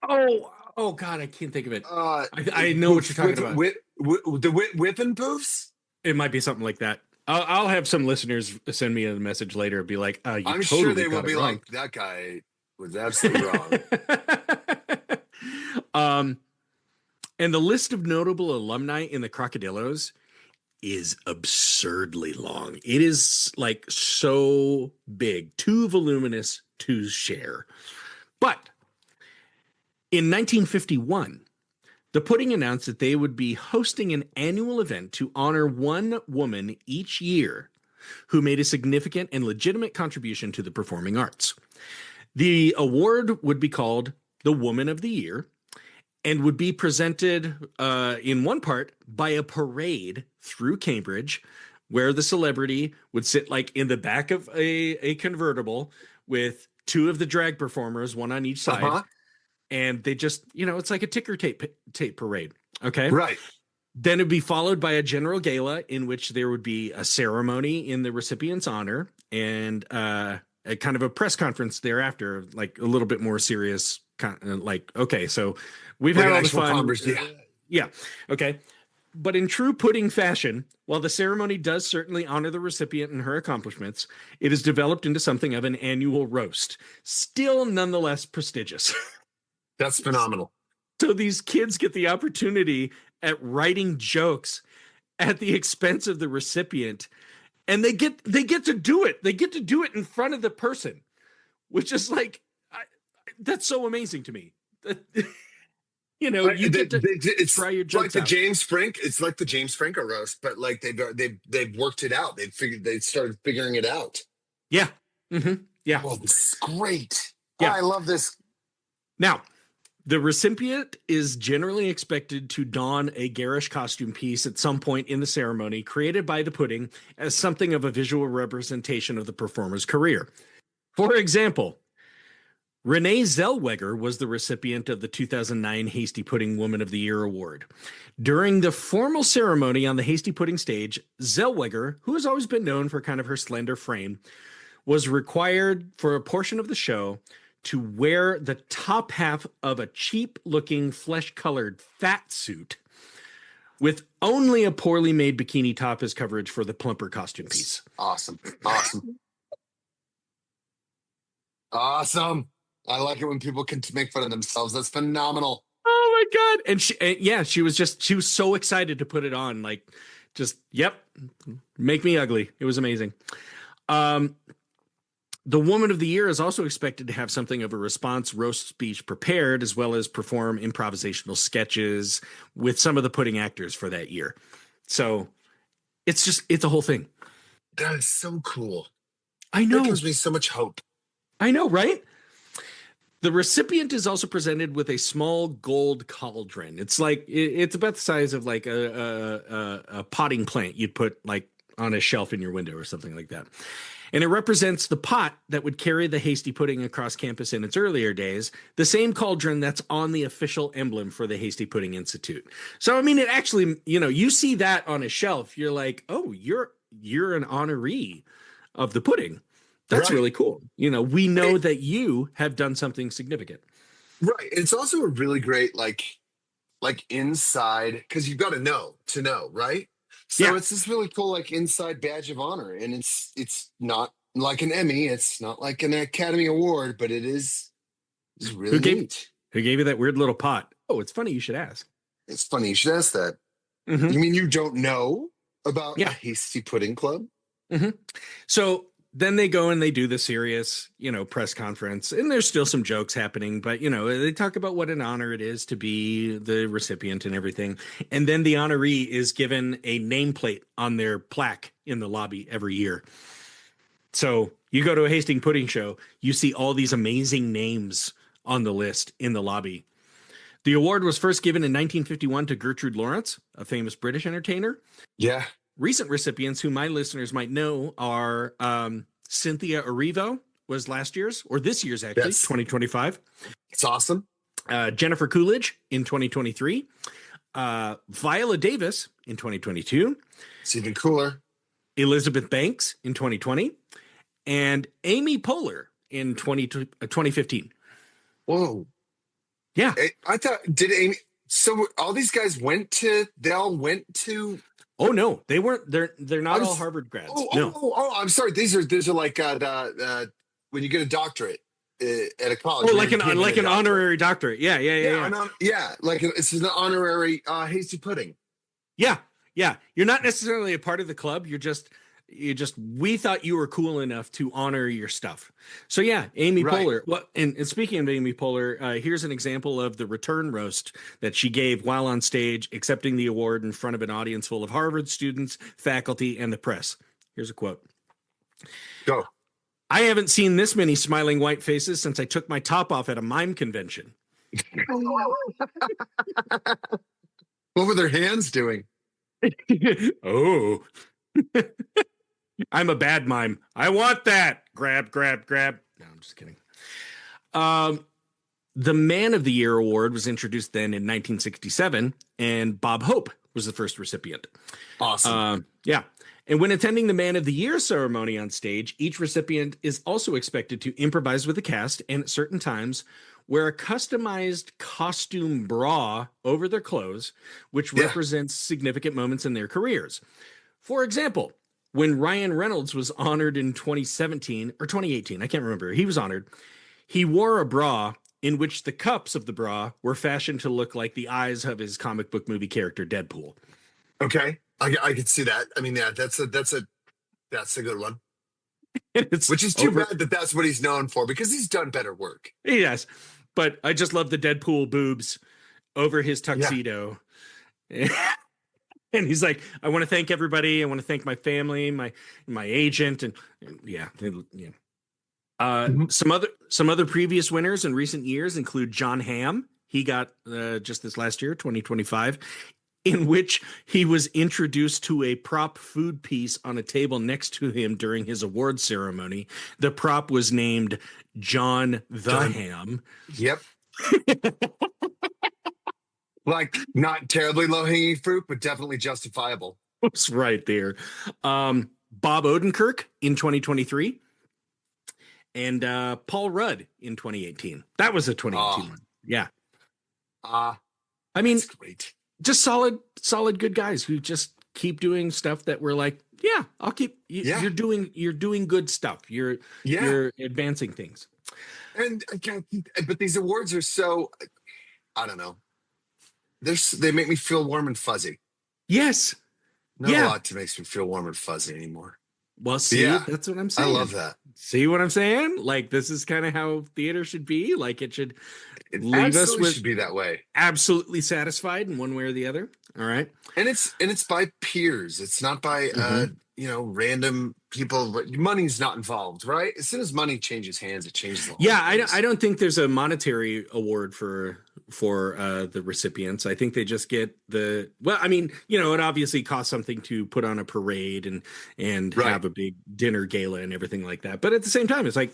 Oh God, I can't think of it. I know what you're talking about. The whipping poofs? It might be something like that. I'll have some listeners send me a message later and be like, you I'm totally sure they will got it be wrong. like, that guy was absolutely wrong. And the list of notable alumni in the Crocodillos is absurdly long. It is like so big, too voluminous to share. But in 1951, The Pudding announced that they would be hosting an annual event to honor one woman each year who made a significant and legitimate contribution to the performing arts. The award would be called the Woman of the Year and would be presented in one part by a parade through Cambridge, where the celebrity would sit like in the back of a convertible with two of the drag performers, one on each side. Uh-huh. And they just, it's like a ticker tape parade. Okay. Right. Then it'd be followed by a general gala in which there would be a ceremony in the recipient's honor and a kind of a press conference thereafter, like a little bit more serious, like, okay, so we've had all the fun. Yeah. Okay. But in true pudding fashion, while the ceremony does certainly honor the recipient and her accomplishments, it is developed into something of an annual roast, still nonetheless prestigious. That's phenomenal. So these kids get the opportunity at writing jokes at the expense of the recipient, and they get to do it. They get to do it in front of the person, which is like, that's so amazing to me. You get to it's try your jokes like the out. James Frank. It's like the James Franco roast, but like they've worked it out. They started figuring it out. Yeah. Mm-hmm. Yeah. Oh, this is great. Yeah. Oh, I love this. Now, the recipient is generally expected to don a garish costume piece at some point in the ceremony, created by the pudding as something of a visual representation of the performer's career. For example, Renee Zellweger was the recipient of the 2009 Hasty Pudding Woman of the Year award. During the formal ceremony on the Hasty Pudding stage, Zellweger, who has always been known for kind of her slender frame, was required for a portion of the show to wear the top half of a cheap-looking, flesh-colored fat suit with only a poorly made bikini top as coverage for the plumper costume piece. Awesome. I like it when people can make fun of themselves. That's phenomenal. Oh my God. And she was so excited to put it on. Like, yep, make me ugly. It was amazing. The Woman of the Year is also expected to have something of a response roast speech prepared, as well as perform improvisational sketches with some of the pudding actors for that year. So it's a whole thing. That is so cool. I know. That gives me so much hope. I know, right? The recipient is also presented with a small gold cauldron. It's like, it's about the size of like a potting plant you'd put like on a shelf in your window or something like that. And it represents the pot that would carry the Hasty Pudding across campus in its earlier days, the same cauldron that's on the official emblem for the Hasty Pudding Institute. So, I mean, it actually, you see that on a shelf, you're like, oh, you're an honoree of the pudding. That's really cool. We know that you have done something significant. Right. It's also a really great, like inside, because you've got to know, right? So it's this really cool, like, inside badge of honor. And it's not like an Emmy. It's not like an Academy Award, but it's really neat. Who gave you that weird little pot? Oh, it's funny you should ask. It's funny you should ask that. Mm-hmm. You mean you don't know about a Hasty Pudding Club? Mm-hmm. So then they go and they do the serious, press conference, and there's still some jokes happening, but, they talk about what an honor it is to be the recipient and everything. And then the honoree is given a nameplate on their plaque in the lobby every year. So you go to a Hasty Pudding show, you see all these amazing names on the list in the lobby. The award was first given in 1951 to Gertrude Lawrence, a famous British entertainer. Yeah. Recent recipients who my listeners might know are Cynthia Erivo was last year's, or this year's actually, 2025. It's awesome. Jennifer Coolidge in 2023. Viola Davis in 2022. It's even cooler. Elizabeth Banks in 2020. And Amy Poehler in 2015. Whoa. Yeah. I thought, did Amy, so all these guys they all went to... Oh no, they weren't. They're not all Harvard grads. Oh, I'm sorry. These are like when you get a doctorate at a college. Oh, like an honorary doctorate. Yeah. It's an honorary Hasty Pudding. Yeah. You're not necessarily a part of the club. You're just we thought you were cool enough to honor your stuff. So yeah, Amy Right. Poehler. Well, and speaking of Amy Poehler, here's an example of the return roast that she gave while on stage accepting the award in front of an audience full of Harvard students, faculty, and the press. Here's a quote. Go. I haven't seen this many smiling white faces since I took my top off at a mime convention. What were their hands doing? Oh. I'm a bad mime. I want that. Grab, grab, grab. No, I'm just kidding. The Man of the Year award was introduced then in 1967, and Bob Hope was the first recipient. Awesome. Yeah. And when attending the Man of the Year ceremony on stage, each recipient is also expected to improvise with the cast and at certain times wear a customized costume bra over their clothes, which represents significant moments in their careers. For example, when Ryan Reynolds was honored in 2017 or 2018, I can't remember, he was honored. He wore a bra in which the cups of the bra were fashioned to look like the eyes of his comic book movie character Deadpool. Okay, I could see that. I mean, yeah, that's a good one. Which is too bad that that's what he's known for, because he's done better work. Yes, but I just love the Deadpool boobs over his tuxedo. Yeah. And he's like, I want to thank everybody. I want to thank my family, my agent, and yeah. Some other previous winners in recent years include John Hamm. He got just this last year, 2025, in which he was introduced to a prop food piece on a table next to him during his award ceremony. The prop was named John the Ham. Yep. Like, not terribly low-hanging fruit, but definitely justifiable. It's right there. Bob Odenkirk in 2023. And Paul Rudd in 2018. That was a 2018 one. Yeah. I mean, that's great. Just solid, good guys who just keep doing stuff that we're like, yeah, I'll keep. You're doing good stuff. You're advancing things. And but these awards are so, I don't know. They make me feel warm and fuzzy. Yes. Not a lot makes me feel warm and fuzzy anymore. Well, see, that's what I'm saying. I love that. See what I'm saying? Like, this is kind of how theater should be. Like, it should leave us with should be that way. Absolutely satisfied in one way or the other. All right. And it's by peers. It's not by random people. Money's not involved, right? As soon as money changes hands, it changes the whole thing. I don't think there's a monetary award for the recipients. I think they just get it obviously costs something to put on a parade and have a big dinner gala and everything like that. But at the same time, it's like,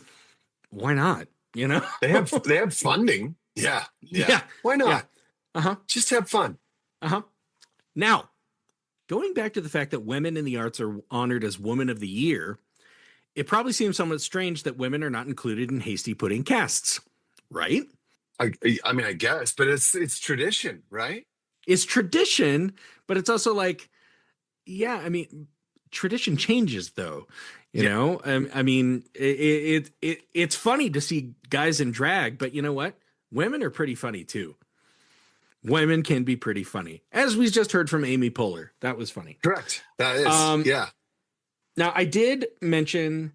why not? You know, they have funding. Yeah. Why not? Yeah. Just have fun. Now, going back to the fact that women in the arts are honored as Woman of the Year, it probably seems somewhat strange that women are not included in Hasty Pudding casts, right? I mean, I guess, but it's tradition, right? It's tradition, but it's also like, yeah, I mean, tradition changes though. You know, I mean, it's funny to see guys in drag, but you know what? Women are pretty funny too. Women can be pretty funny, as we just heard from Amy Poehler. That was funny. Correct. That is, yeah. Now, I did mention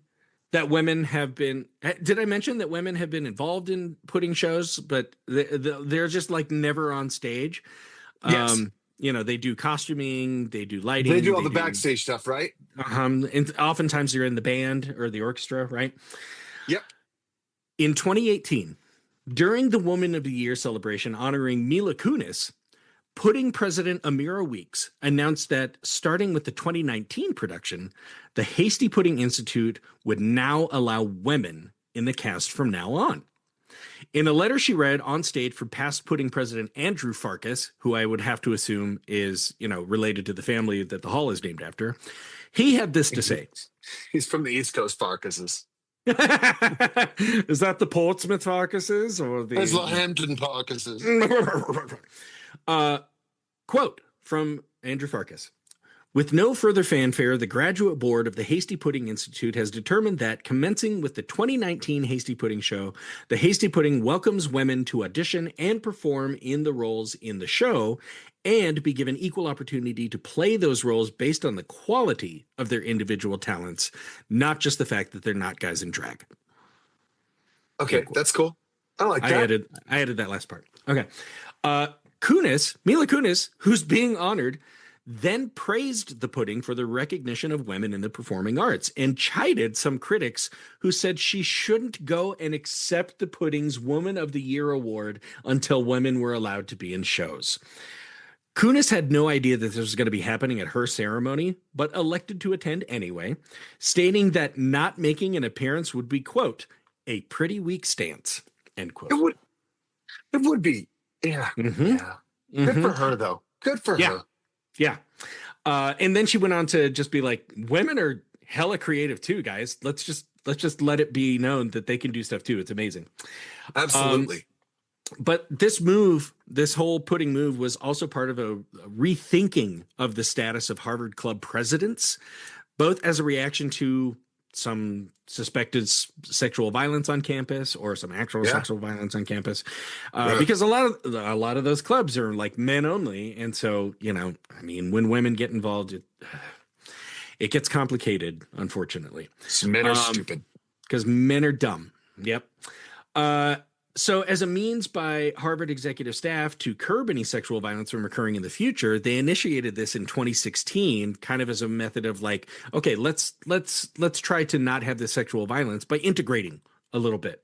that women have been. Did I mention that women have been involved in putting shows, but they're just like never on stage? Yes. They do costuming, they do lighting, they do all the backstage stuff, right? And oftentimes they're in the band or the orchestra, right? Yep. In 2018. During the Woman of the Year celebration honoring Mila Kunis, Pudding President Amira Weeks announced that starting with the 2019 production, the Hasty Pudding Institute would now allow women in the cast from now on. In a letter she read on stage from past Pudding President Andrew Farkas, who I would have to assume is, related to the family that the hall is named after, he had this to say. He's from the East Coast Farkases. Is that the Portsmouth Farkases or the Hampton Farkases? Quote from Andrew Farkas. With no further fanfare, the graduate board of the Hasty Pudding Institute has determined that, commencing with the 2019 Hasty Pudding show, the Hasty Pudding welcomes women to audition and perform in the roles in the show, and be given equal opportunity to play those roles based on the quality of their individual talents, not just the fact that they're not guys in drag. Okay, that's cool. I like that. I added that last part. Okay. Mila Kunis, who's being honored, then praised the pudding for the recognition of women in the performing arts and chided some critics who said she shouldn't go and accept the pudding's Woman of the Year award until women were allowed to be in shows. Kunis had no idea that this was going to be happening at her ceremony, but elected to attend anyway, stating that not making an appearance would be, quote, a pretty weak stance, end quote. It would be. Yeah. Mm-hmm. Yeah. Good for her, though. Good for her. Yeah. And then she went on to just be like, women are hella creative too, guys. Let's just let it be known that they can do stuff too. It's amazing. Absolutely. But this whole pudding move was also part of a rethinking of the status of Harvard Club presidents, both as a reaction to some suspected sexual violence on campus or some actual sexual violence on campus, because a lot of those clubs are like men only, and so when women get involved, it gets complicated, unfortunately. Men are stupid because men are dumb. Yep. So as a means by Harvard executive staff to curb any sexual violence from occurring in the future, they initiated this in 2016, kind of as a method of like, okay, let's try to not have this sexual violence by integrating a little bit.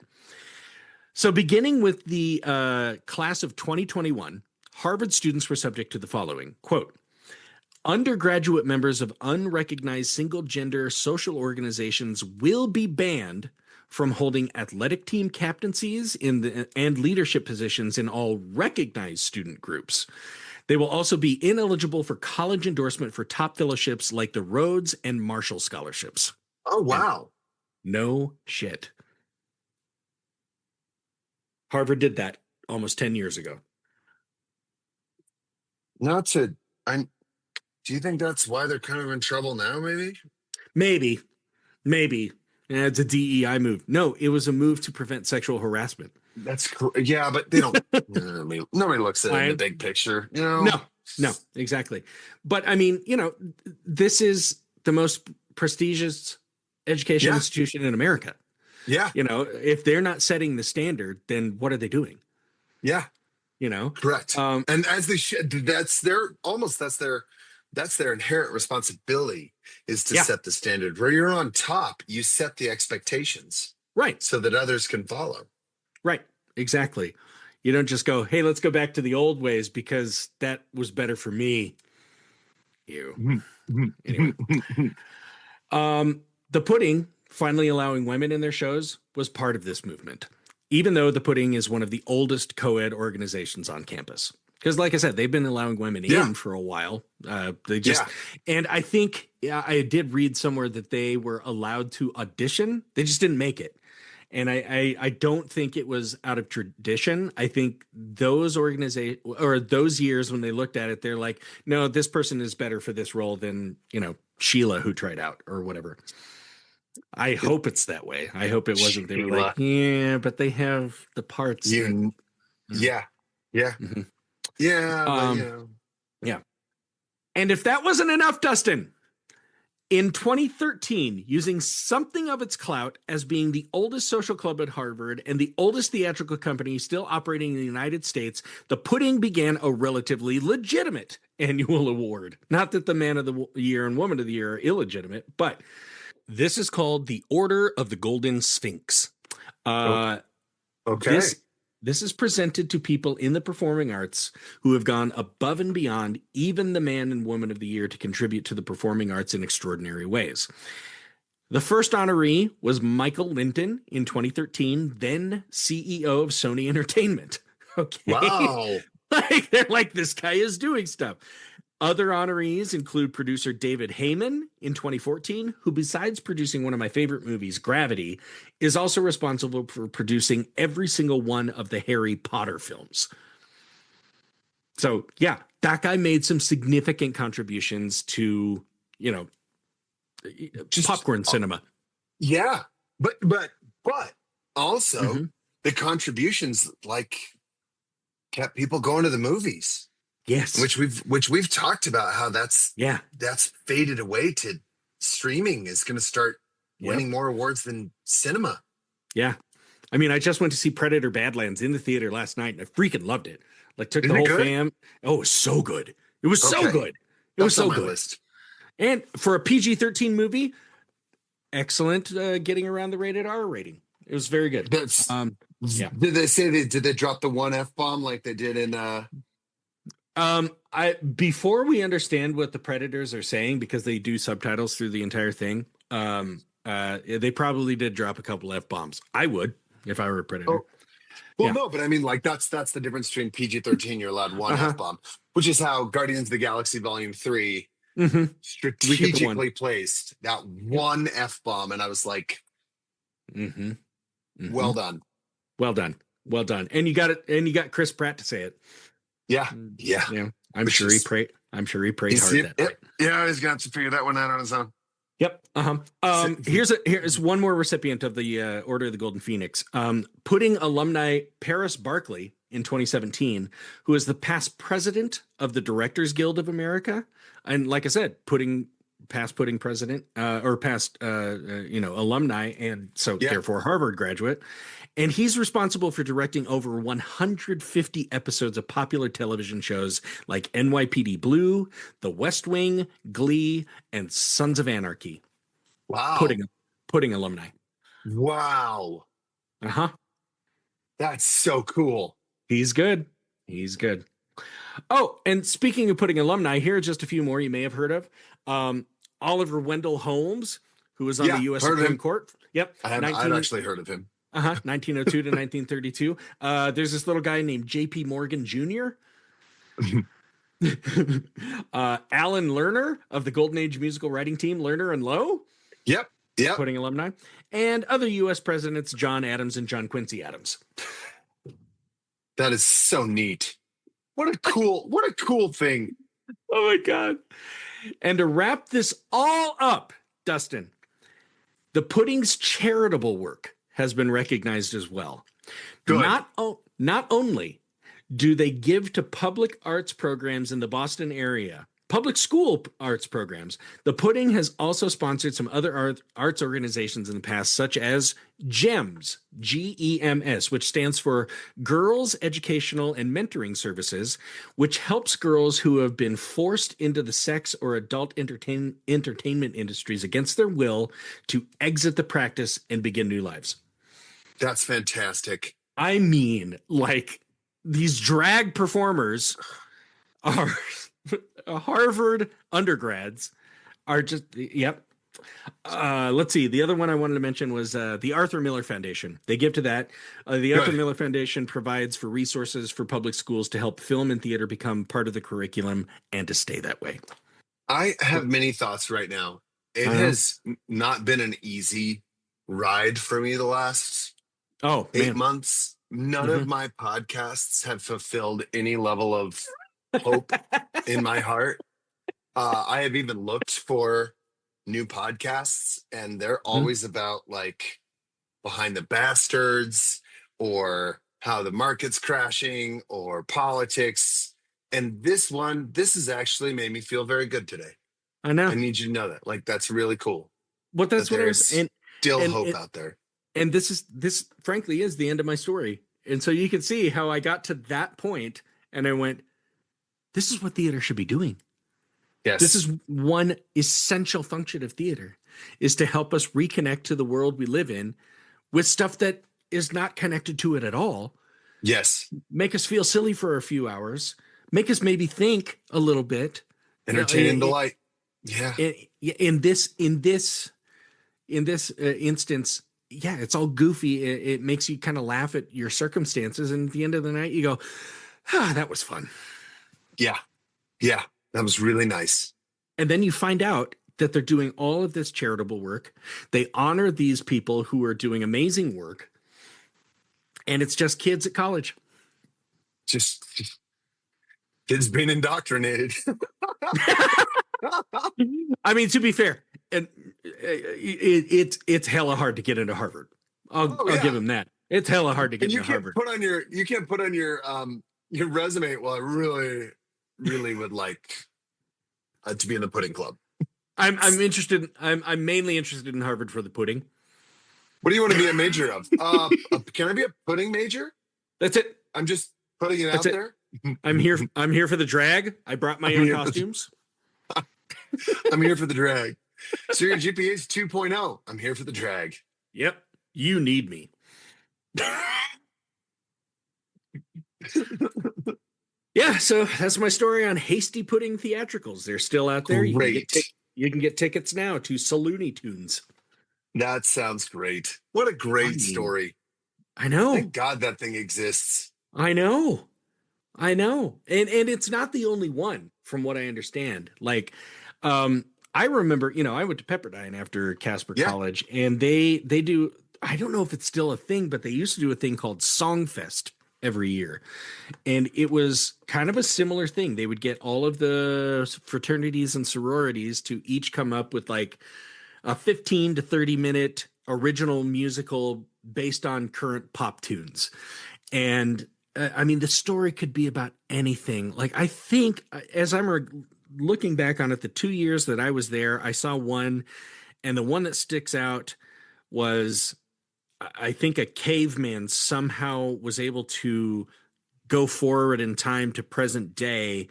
So beginning with the class of 2021, Harvard students were subject to the following, quote, undergraduate members of unrecognized single-gender social organizations will be banned from holding athletic team captaincies and leadership positions in all recognized student groups. They will also be ineligible for college endorsement for top fellowships like the Rhodes and Marshall scholarships. Oh, wow. And no shit. Harvard did that almost 10 years ago. Do you think that's why they're kind of in trouble now, maybe? Maybe. It's a DEI move. No, it was a move to prevent sexual harassment. That's cool. Yeah, but they don't. Nobody looks at it in the big picture. No, exactly. But I mean, this is the most prestigious education institution in America. Yeah. If they're not setting the standard, then what are they doing? Yeah. Correct. And as they should, that's their inherent responsibility is to set the standard. Where you're on top, you set the expectations. Right. So that others can follow. Right. Exactly. You don't just go, hey, let's go back to the old ways because that was better for me. Anyway. The pudding finally allowing women in their shows was part of this movement, even though the pudding is one of the oldest co-ed organizations on campus. Because like I said, they've been allowing women in for a while. And I think I did read somewhere that they were allowed to audition. They just didn't make it. And I don't think it was out of tradition. I think those organizations or those years when they looked at it, they're like, no, this person is better for this role than, Sheila who tried out or whatever. I hope it's that way. I hope it wasn't. They were like, yeah, but they have the parts. Yeah. Mm-hmm. Yeah. Yeah. And if that wasn't enough, Dustin, in 2013, using something of its clout as being the oldest social club at Harvard and the oldest theatrical company still operating in the United States, the pudding began a relatively legitimate annual award. Not that the Man of the Year and Woman of the Year are illegitimate, but this is called the Order of the Golden Sphinx. Okay. This is presented to people in the performing arts who have gone above and beyond even the Man and Woman of the Year to contribute to the performing arts in extraordinary ways. The first honoree was Michael Linton in 2013, then CEO of Sony Entertainment. Okay. Wow. They're like, this guy is doing stuff. Other honorees include producer David Heyman in 2014, who besides producing one of my favorite movies, Gravity, is also responsible for producing every single one of the Harry Potter films. So yeah, that guy made some significant contributions to, popcorn cinema. Yeah. But also the contributions kept people going to the movies. Yes. which we've talked about how that's Yeah. faded away to streaming is going to start Yep. winning more awards than cinema. Yeah. I mean, I just went to see Predator Badlands in the theater last night and I freaking loved it. Like took Is the it whole good? fam. Oh, it was so good. It was so Okay. good. It That's was so on my good. list. And for a PG-13 movie, excellent getting around the rated R rating. It was very good. That's yeah. Did they drop the one F-bomb like they did in Before we understand what the Predators are saying, because they do subtitles through the entire thing, they probably did drop a couple F-bombs. I would if I were a Predator. Oh. Well, Yeah. no, but I mean, like that's the difference between PG-13. You're allowed one F-bomb, which is how Guardians of the Galaxy Volume 3 strategically placed that one F-bomb, and I was like, well done, well done, well done. And you got it, and you got Chris Pratt to say it. Yeah. I'm sure he prayed hard that night. Yeah, he's got to figure that one out on his own. Yep. Here's one more recipient of the Order of the Golden Phoenix. Pudding alumni Paris Barkley in 2017, who is the past president of the Directors Guild of America, and like I said, past Pudding president or past alumni, and so therefore Harvard graduate. And he's responsible for directing over 150 episodes of popular television shows like NYPD Blue, The West Wing, Glee, and Sons of Anarchy. Wow. Pudding alumni. Wow. That's so cool. He's good. Oh, and speaking of Pudding alumni, here are just a few more you may have heard of. Oliver Wendell Holmes, who was on the U.S. Supreme Court. Yep. I'd actually heard of him. 1902 to 1932. There's this little guy named J.P. Morgan Jr. Alan Lerner of the Golden Age musical writing team, Lerner and Lowe. Yep. Pudding alumni. And other U.S. presidents, John Adams and John Quincy Adams. That is so neat. What a cool thing. Oh my God. And to wrap this all up, Dustin, the Pudding's charitable work has been recognized as well. Good. Not only do they give to public arts programs in the Boston area, public school arts programs, the Pudding has also sponsored some other arts organizations in the past, such as GEMS, GEMS, which stands for Girls Educational and Mentoring Services, which helps girls who have been forced into the sex or adult entertainment industries against their will to exit the practice and begin new lives. That's fantastic. I mean, like, these drag performers are Harvard undergrads are just, yep. Let's see. The other one I wanted to mention was the Arthur Miller Foundation. They give to that. The Arthur Miller Foundation provides for resources for public schools to help film and theater become part of the curriculum and to stay that way. I have many thoughts right now. It has not been an easy ride for me the last 8 months. None of my podcasts have fulfilled any level of hope in my heart. I have even looked for new podcasts, and they're always about like Behind the Bastards or how the market's crashing or politics. And this has actually made me feel very good today. I know. I need you to know that. Like, that's really cool. Well, that's what I was saying. Still hope out there. And this frankly is the end of my story. And so you can see how I got to that point and I went, this is what theater should be doing. Yes. This is one essential function of theater, is to help us reconnect to the world we live in with stuff that is not connected to it at all. Yes. Make us feel silly for a few hours. Make us maybe think a little bit. Entertain and delight. Yeah. In this instance, yeah, it's all goofy. It makes you kind of laugh at your circumstances. And at the end of the night, you go, that was fun. Yeah. Yeah. That was really nice. And then you find out that they're doing all of this charitable work. They honor these people who are doing amazing work. And it's just kids at college. Just kids being indoctrinated. I mean, to be fair, and it's hella hard to get into Harvard. I'll give him that. It's hella hard to get into Harvard. You can't put on your resume. Well, I really really would like to be in the pudding club. I'm interested. I'm mainly interested in Harvard for the pudding. What do you want to be a major of? Can I be a pudding major? That's it. I'm just putting it That's out it. there. I'm here. I'm here for the drag. I brought my own costumes. I'm here for the drag. So your GPA is 2.0. I'm here for the drag. Yep. You need me. Yeah, so that's my story on Hasty Pudding Theatricals. They're still out there. Great. You can get tickets now to Salooney Tunes. That sounds great. What a great story. I know. Thank God that thing exists. I know. And it's not the only one, from what I understand. Like, I remember, I went to Pepperdine after Casper College, and they do, I don't know if it's still a thing, but they used to do a thing called Songfest every year. And it was kind of a similar thing. They would get all of the fraternities and sororities to each come up with like a 15 to 30-minute original musical based on current pop tunes. And I mean, the story could be about anything. Like, I think as I'm looking back on it, the 2 years that I was there, I saw one, and the one that sticks out was, I think, a caveman somehow was able to go forward in time to present day,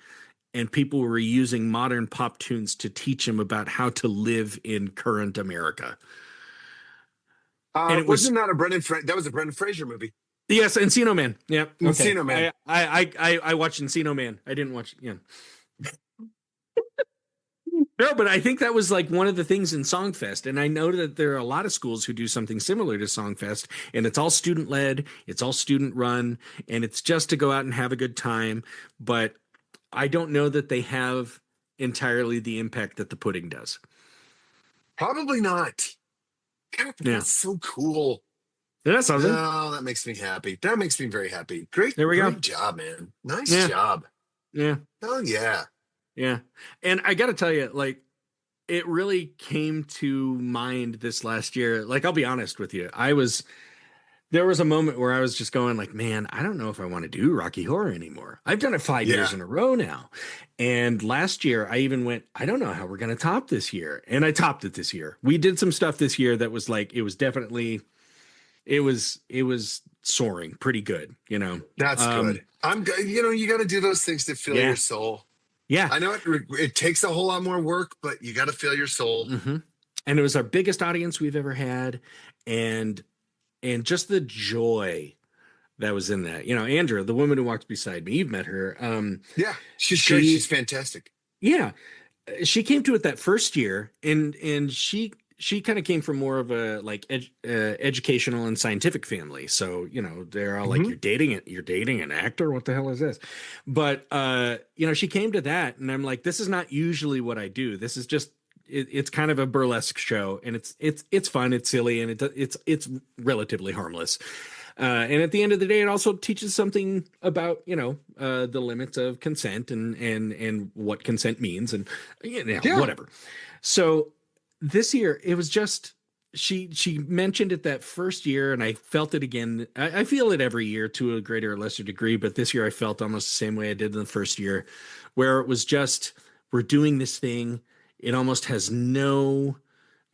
and people were using modern pop tunes to teach him about how to live in current America. And it wasn't that a that was a Brendan Fraser movie. Yes, Encino Man. Yeah, okay. Encino Man. I watched Encino Man. I didn't watch. Yeah. No, but I think that was like one of the things in Songfest, and I know that there are a lot of schools who do something similar to Songfest, and it's all student led, it's all student run, and it's just to go out and have a good time. But I don't know that they have entirely the impact that the pudding does. Probably not. God, that's so cool. Yeah, something. Oh, that makes me happy. That makes me very happy. Great. There we go. Great job, man. Nice job. Yeah. Oh yeah. Yeah. And I got to tell you, like, it really came to mind this last year. Like, I'll be honest with you. There was a moment where I was just going like, man, I don't know if I want to do Rocky Horror anymore. I've done it 5 years in a row now. And last year I even went, I don't know how we're going to top this year. And I topped it this year. We did some stuff this year that was like, it was soaring pretty good, That's good. I'm good. You got to do those things to fill your soul. Yeah. I know it takes a whole lot more work, but you got to fill your soul. Mm-hmm. And it was our biggest audience we've ever had. And just the joy that was in that, Andrea, the woman who walks beside me, you've met her. Yeah, she's great. She's fantastic. Yeah. She came to it that first year, and she kind of came from more of a like educational and scientific family. So, they're all like, you're dating an actor. What the hell is this? But, she came to that, and I'm like, this is not usually what I do. This is just, it's kind of a burlesque show, and it's fun. It's silly, and it's relatively harmless. And at the end of the day, it also teaches something about, the limits of consent and what consent means and whatever. So this year it was just, she mentioned it that first year, and I felt it again. I feel it every year to a greater or lesser degree, but this year I felt almost the same way I did in the first year, where it was just, we're doing this thing. It almost has no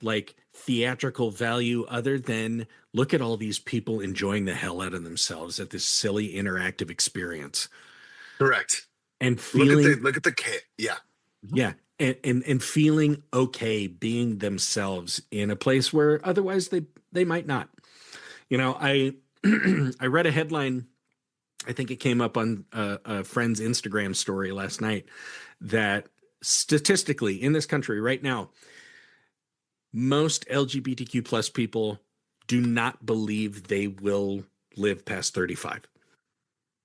like theatrical value other than look at all these people enjoying the hell out of themselves at this silly interactive experience. Correct. And feeling look at the yeah. Yeah. And feeling okay being themselves in a place where otherwise they might not. I I read a headline, I think it came up on a friend's Instagram story last night, that statistically in this country right now, most LGBTQ plus people do not believe they will live past 35.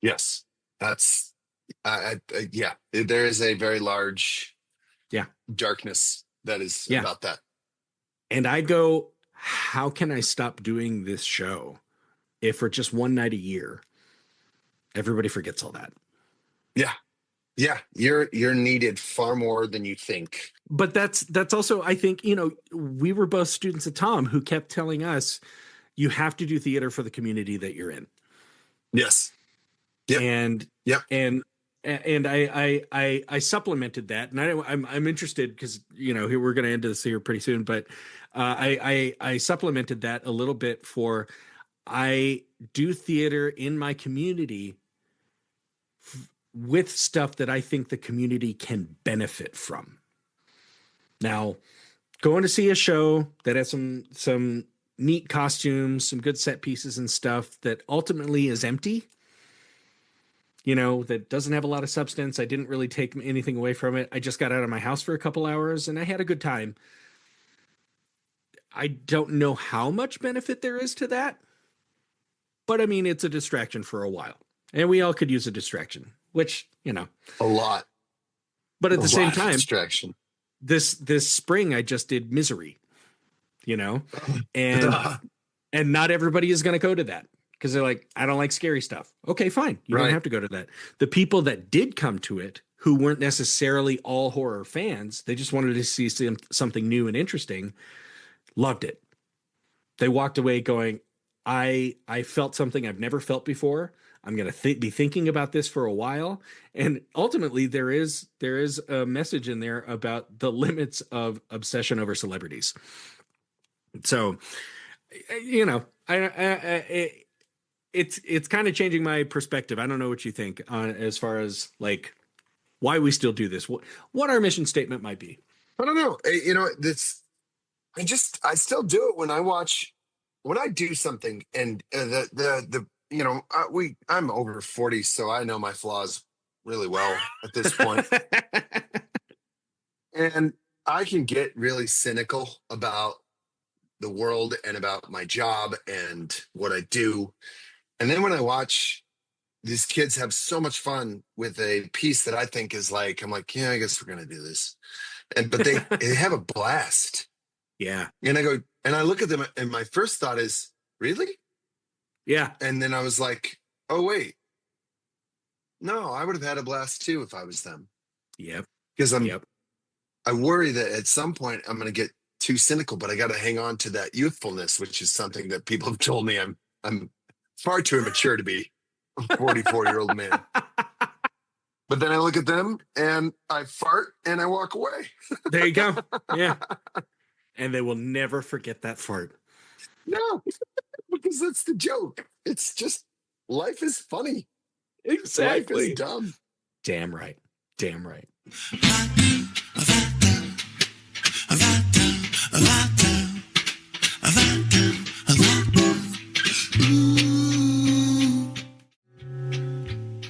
Yes, that's yeah. There is a very large darkness that is about that. And I go, how can I stop doing this show if for just one night a year everybody forgets all that? Yeah. Yeah, you're needed far more than you think. But that's also, I think, we were both students at Tom who kept telling us, you have to do theater for the community that you're in. Yes. Yep. And and I supplemented that, and I'm interested because here we're going to end this here pretty soon, but I supplemented that a little bit for I do theater in my community with stuff that I think the community can benefit from. Now, going to see a show that has some neat costumes, some good set pieces and stuff that ultimately is empty, that doesn't have a lot of substance. I didn't really take anything away from it. I just got out of my house for a couple hours and I had a good time. I don't know how much benefit there is to that, but I mean, it's a distraction for a while and we all could use a distraction, which, a lot. But at the same time, distraction. This spring, I just did Misery, and not everybody is going to go to that because they're like, I don't like scary stuff. Okay, fine. You don't have to go to that. The people that did come to it, who weren't necessarily all horror fans, they just wanted to see something new and interesting, loved it. They walked away going, I felt something I've never felt before. I'm going to be thinking about this for a while. And ultimately, there is a message in there about the limits of obsession over celebrities. So, it's kind of changing my perspective. I don't know what you think as far as like why we still do this, what our mission statement might be. I don't know. I still do it when I do something and I'm over 40, so I know my flaws really well at this point. And I can get really cynical about the world and about my job and what I do. And then when I watch these kids have so much fun with a piece that I think is like, I'm like, yeah, I guess we're going to do this. But they have a blast. Yeah. And I look at them and my first thought is, really? Yeah. And then I was like, oh, wait. No, I would have had a blast too if I was them. Yep. Because I worry that at some point I'm going to get too cynical, but I got to hang on to that youthfulness, which is something that people have told me I'm far too immature to be a 44-year-old man. But then I look at them and I fart and I walk away. There you go. Yeah. And they will never forget that fart. No, because that's the joke. It's just life is funny. Exactly. Life is dumb. Damn right. Damn right.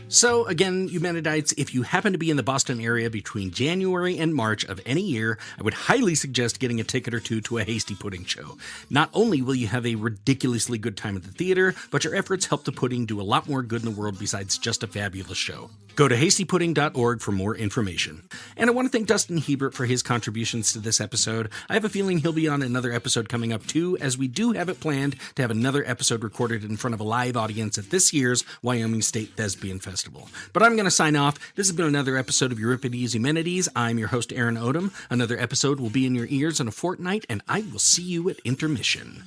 So again, Humanidites, if you happen to be in the Boston area between January and March of any year, I would highly suggest getting a ticket or two to a Hasty Pudding show. Not only will you have a ridiculously good time at the theater, but your efforts help the pudding do a lot more good in the world besides just a fabulous show. Go to hastypudding.org for more information. And I want to thank Dustin Hebert for his contributions to this episode. I have a feeling he'll be on another episode coming up too, as we do have it planned to have another episode recorded in front of a live audience at this year's Wyoming State Thespian Festival. But I'm going to sign off. This has been another episode of Euripides Eumenides. I'm your host, Aaron Odom. Another episode will be in your ears in a fortnight, and I will see you at intermission.